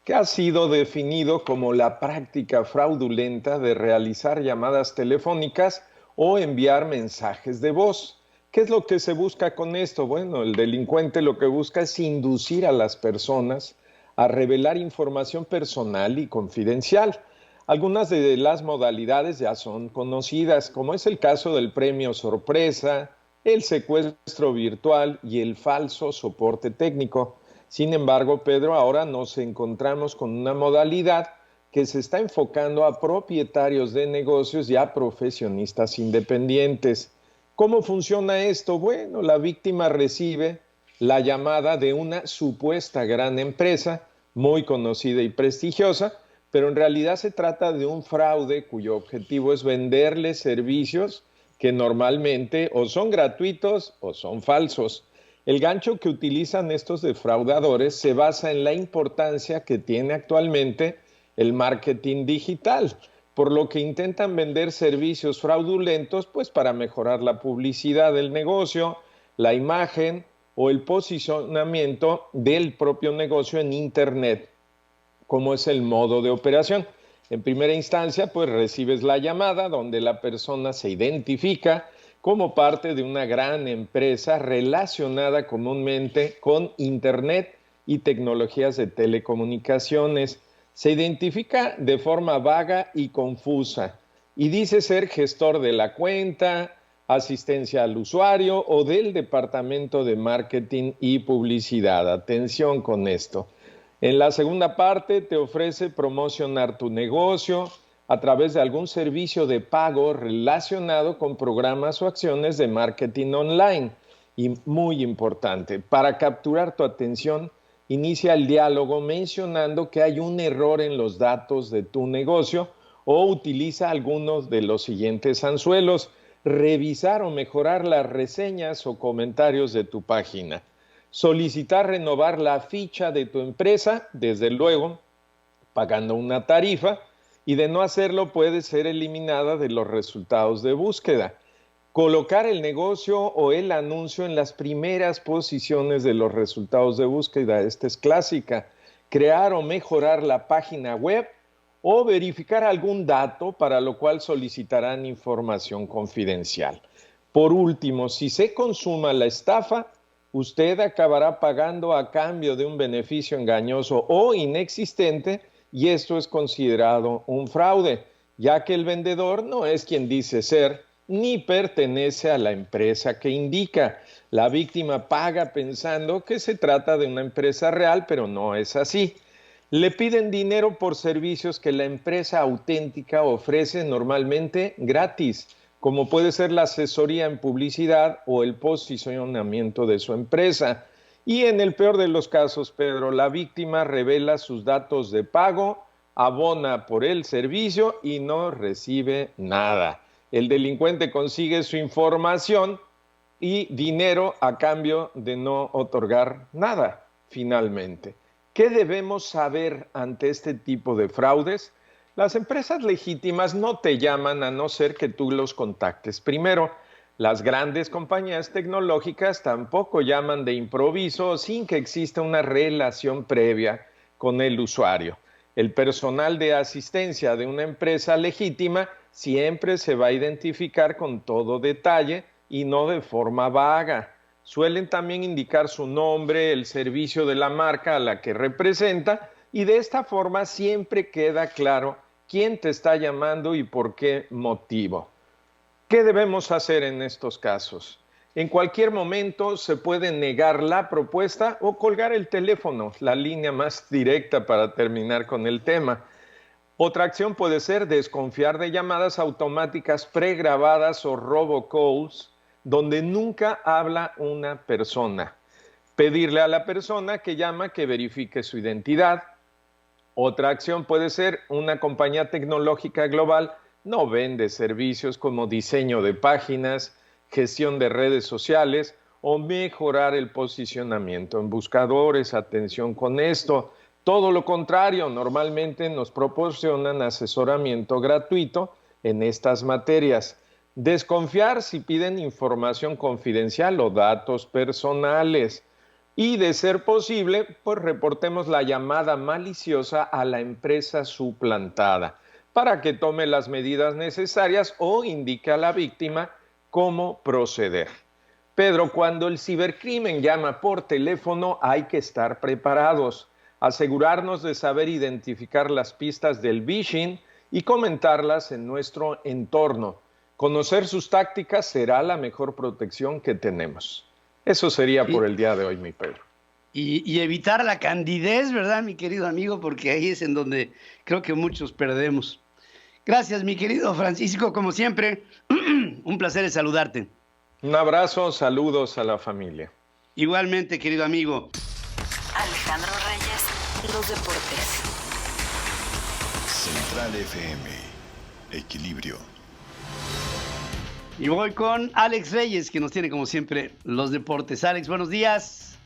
que ha sido definido como la práctica fraudulenta de realizar llamadas telefónicas o enviar mensajes de voz. ¿Qué es lo que se busca con esto? Bueno, el delincuente lo que busca es inducir a las personas a revelar información personal y confidencial. Algunas de las modalidades ya son conocidas, como es el caso del premio sorpresa, el secuestro virtual y el falso soporte técnico. Sin embargo, Pedro, ahora nos encontramos con una modalidad que se está enfocando a propietarios de negocios y a profesionistas independientes. ¿Cómo funciona esto? Bueno, la víctima recibe la llamada de una supuesta gran empresa, muy conocida y prestigiosa, pero en realidad se trata de un fraude cuyo objetivo es venderle servicios que normalmente o son gratuitos o son falsos. El gancho que utilizan estos defraudadores se basa en la importancia que tiene actualmente el marketing digital, por lo que intentan vender servicios fraudulentos pues para mejorar la publicidad del negocio, la imagen o el posicionamiento del propio negocio en Internet. ¿Cómo es el modo de operación? En primera instancia, pues recibes la llamada donde la persona se identifica como parte de una gran empresa relacionada comúnmente con Internet y tecnologías de telecomunicaciones. Se identifica de forma vaga y confusa y dice ser gestor de la cuenta, asistencia al usuario o del departamento de marketing y publicidad. Atención con esto. En la segunda parte te ofrece promocionar tu negocio a través de algún servicio de pago relacionado con programas o acciones de marketing online. Y muy importante, para capturar tu atención, inicia el diálogo mencionando que hay un error en los datos de tu negocio o utiliza algunos de los siguientes anzuelos: revisar o mejorar las reseñas o comentarios de tu página, solicitar renovar la ficha de tu empresa, desde luego, pagando una tarifa, y de no hacerlo puede ser eliminada de los resultados de búsqueda. Colocar el negocio o el anuncio en las primeras posiciones de los resultados de búsqueda. Esta es clásica. Crear o mejorar la página web o verificar algún dato, para lo cual solicitarán información confidencial. Por último, si se consuma la estafa, usted acabará pagando a cambio de un beneficio engañoso o inexistente, y esto es considerado un fraude, ya que el vendedor no es quien dice ser, ni pertenece a la empresa que indica. La víctima paga pensando que se trata de una empresa real, pero no es así. Le piden dinero por servicios que la empresa auténtica ofrece normalmente gratis, como puede ser la asesoría en publicidad o el posicionamiento de su empresa. Y en el peor de los casos, Pedro, la víctima revela sus datos de pago, abona por el servicio y no recibe nada. El delincuente consigue su información y dinero a cambio de no otorgar nada, finalmente. ¿Qué debemos saber ante este tipo de fraudes? Las empresas legítimas no te llaman a no ser que tú los contactes primero. Las grandes compañías tecnológicas tampoco llaman de improviso sin que exista una relación previa con el usuario. El personal de asistencia de una empresa legítima siempre se va a identificar con todo detalle y no de forma vaga. Suelen también indicar su nombre, el servicio de la marca a la que representa, y de esta forma siempre queda claro quién te está llamando y por qué motivo. ¿Qué debemos hacer en estos casos? En cualquier momento se puede negar la propuesta o colgar el teléfono, la línea más directa para terminar con el tema. Otra acción puede ser desconfiar de llamadas automáticas pregrabadas o robocalls donde nunca habla una persona. Pedirle a la persona que llama que verifique su identidad. Otra acción puede ser: una compañía tecnológica global no vende servicios como diseño de páginas, gestión de redes sociales o mejorar el posicionamiento en buscadores. Atención con esto. Todo lo contrario, normalmente nos proporcionan asesoramiento gratuito en estas materias. Desconfiar si piden información confidencial o datos personales. Y de ser posible, pues reportemos la llamada maliciosa a la empresa suplantada para que tome las medidas necesarias o indique a la víctima cómo proceder. Pedro, cuando el cibercrimen llama por teléfono hay que estar preparados, asegurarnos de saber identificar las pistas del phishing y comentarlas en nuestro entorno. Conocer sus tácticas será la mejor protección que tenemos. Eso sería por el día de hoy, mi Pedro. Y evitar la candidez, ¿verdad, mi querido amigo? Porque ahí es en donde creo que muchos perdemos. Gracias, mi querido Francisco, como siempre. Un placer saludarte. Un abrazo, saludos a la familia. Igualmente, querido amigo. Alejandro Reyes, los deportes. Central FM, Equilibrio. Y voy con Alex Reyes, que nos tiene como siempre los deportes. Alex, buenos días.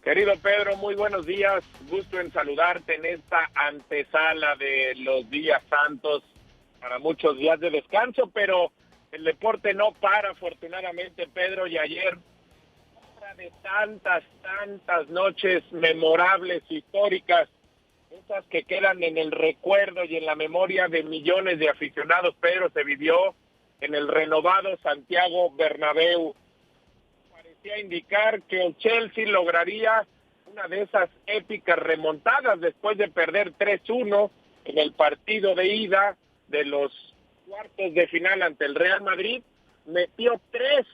Querido Pedro, muy buenos días. Gusto en saludarte en esta antesala de los días santos, para muchos días de descanso, pero el deporte no para, afortunadamente, Pedro, y ayer, otra de tantas noches memorables, históricas, esas que quedan en el recuerdo y en la memoria de millones de aficionados, Pedro, se vivió en el renovado Santiago Bernabéu. Parecía indicar que el Chelsea lograría una de esas épicas remontadas después de perder 3-1 en el partido de ida de los cuartos de final ante el Real Madrid. metió 3,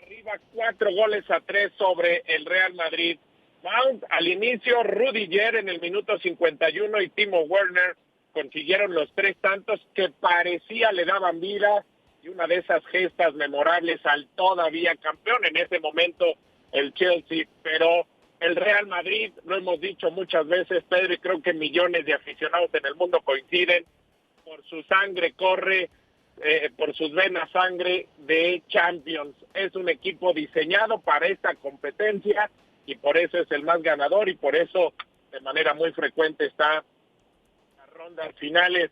arriba 4-3 sobre el Real Madrid. Mount al inicio, Rudiger en el minuto 51 y Timo Werner consiguieron los 3 tantos que parecía le daban vida, y una de esas gestas memorables al todavía campeón en ese momento, el Chelsea. Pero el Real Madrid, lo hemos dicho muchas veces, Pedro, y creo que millones de aficionados en el mundo coinciden, por su sangre corre, por sus venas sangre de Champions. Es un equipo diseñado para esta competencia y por eso es el más ganador y por eso de manera muy frecuente está en las rondas finales.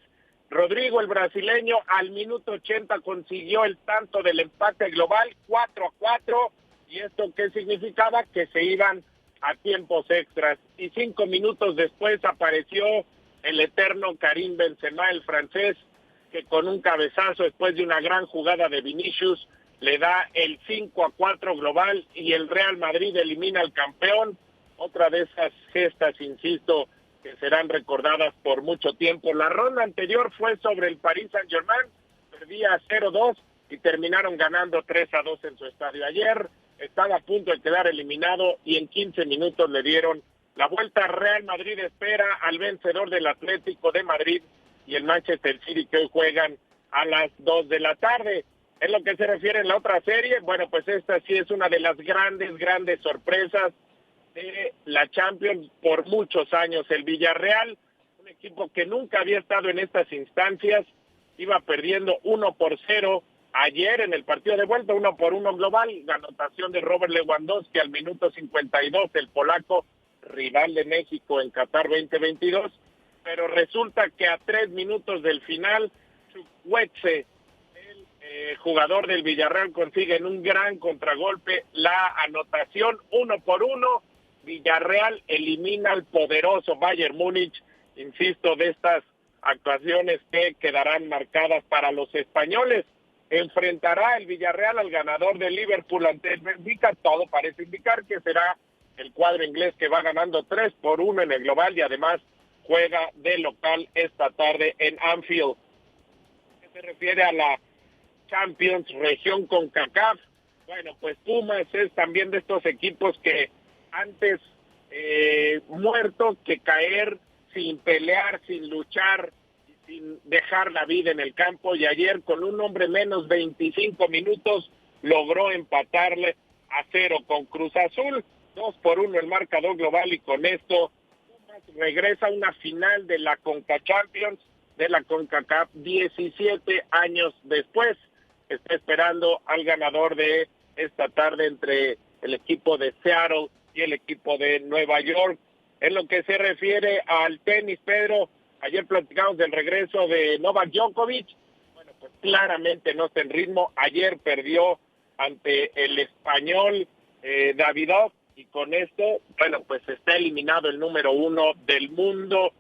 Rodrigo, el brasileño, al minuto 80 consiguió el tanto del empate global, 4-4, y esto ¿qué significaba? Que se iban a tiempos extras, y 5 minutos después apareció el eterno Karim Benzema, el francés, que con un cabezazo después de una gran jugada de Vinicius le da el 5-4 global y el Real Madrid elimina al campeón. Otra de esas gestas, insisto, que serán recordadas por mucho tiempo. La ronda anterior fue sobre el Paris Saint-Germain, perdía 0-2 y terminaron ganando 3-2 en su estadio. Ayer estaba a punto de quedar eliminado y en 15 minutos le dieron la vuelta. Real Madrid espera al vencedor del Atlético de Madrid y el Manchester City, que hoy juegan a las 2 de la tarde. En lo que se refiere a la otra serie, bueno, pues esta sí es una de las grandes sorpresas de la Champions por muchos años. El Villarreal, un equipo que nunca había estado en estas instancias, iba perdiendo 1-0 ayer en el partido de vuelta, 1-1 global, la anotación de Robert Lewandowski al minuto 52, el polaco, rival de México en Qatar 2022, pero resulta que a 3 minutos del final, Chukwueze, jugador del Villarreal, consigue en un gran contragolpe la anotación, 1-1. Villarreal elimina al poderoso Bayern Múnich. Insisto, de estas actuaciones que quedarán marcadas para los españoles. Enfrentará el Villarreal al ganador de Liverpool ante el Benfica. Todo parece indicar que será el cuadro inglés que va ganando 3-1 en el global y además juega de local esta tarde en Anfield. ¿Qué se refiere a la Champions, región CONCACAF? Bueno, pues Pumas es también de estos equipos que antes muerto que caer sin pelear, sin luchar, sin dejar la vida en el campo, y ayer con un hombre menos 25 minutos logró empatarle a 0 con Cruz Azul, 2-1 el marcador global, y con esto Pumas regresa a una final de la CONCACHAMPIONS de la CONCACAF 17 años después. Está esperando al ganador de esta tarde entre el equipo de Seattle y el equipo de Nueva York. En lo que se refiere al tenis, Pedro, ayer platicamos del regreso de Novak Djokovic. Bueno, pues claramente no está en ritmo. Ayer perdió ante el español Davidov, y con esto, bueno, pues está eliminado el número 1 del mundo.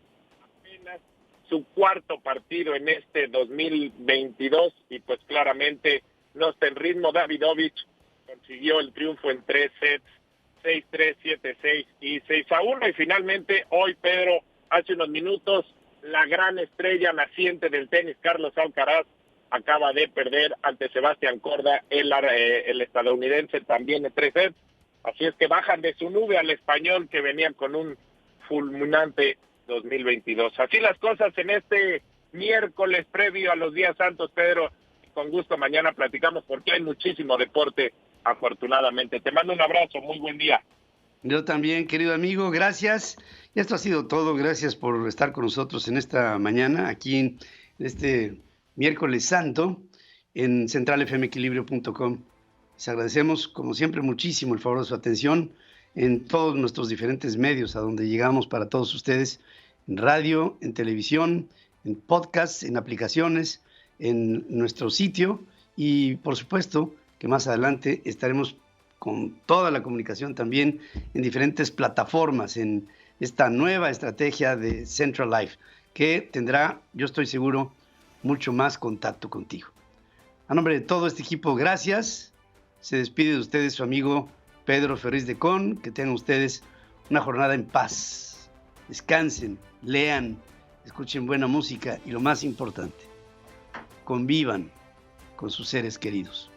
Apenas su 4º partido en este 2022 y pues claramente no está en ritmo. Davidovich consiguió el triunfo en 3 sets, 6-3, 7-6 y 6-1. Y finalmente hoy, Pedro, hace unos minutos, la gran estrella naciente del tenis, Carlos Alcaraz, acaba de perder ante Sebastián Corda, el estadounidense, también en 3 sets. Así es que bajan de su nube al español, que venía con un fulminante 2022. Así las cosas en este miércoles previo a los días santos, Pedro. Con gusto mañana platicamos porque hay muchísimo deporte, afortunadamente. Te mando un abrazo, muy buen día. Yo también, querido amigo, gracias. Y esto ha sido todo. Gracias por estar con nosotros en esta mañana, aquí en este miércoles santo, en centralfmequilibrio.com. Les agradecemos, como siempre, muchísimo el favor de su atención en todos nuestros diferentes medios a donde llegamos para todos ustedes, en radio, en televisión, en podcasts, en aplicaciones, en nuestro sitio, y por supuesto que más adelante estaremos con toda la comunicación también en diferentes plataformas, en esta nueva estrategia de Central Life, que tendrá, yo estoy seguro, mucho más contacto contigo. A nombre de todo este equipo, gracias. Se despide de ustedes su amigo Pedro Ferriz de Con. Que tengan ustedes una jornada en paz. Descansen, lean, escuchen buena música y lo más importante, convivan con sus seres queridos.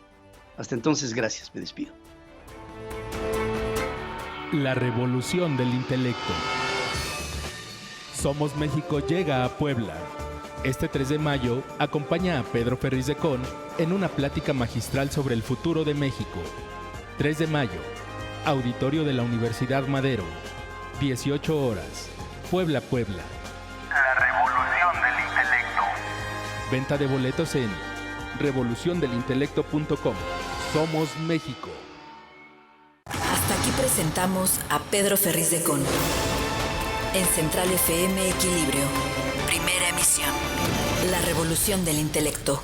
Hasta entonces, gracias, me despido. La revolución del intelecto. Somos México llega a Puebla. Este 3 de mayo acompaña a Pedro Ferriz de Con en una plática magistral sobre el futuro de México. 3 de mayo, auditorio de la Universidad Madero, 18 horas, Puebla, Puebla. La revolución del intelecto. Venta de boletos en revoluciondelintelecto.com. Somos México. Hasta aquí presentamos a Pedro Ferriz de Con. En Central FM Equilibrio. Primera emisión. La revolución del intelecto.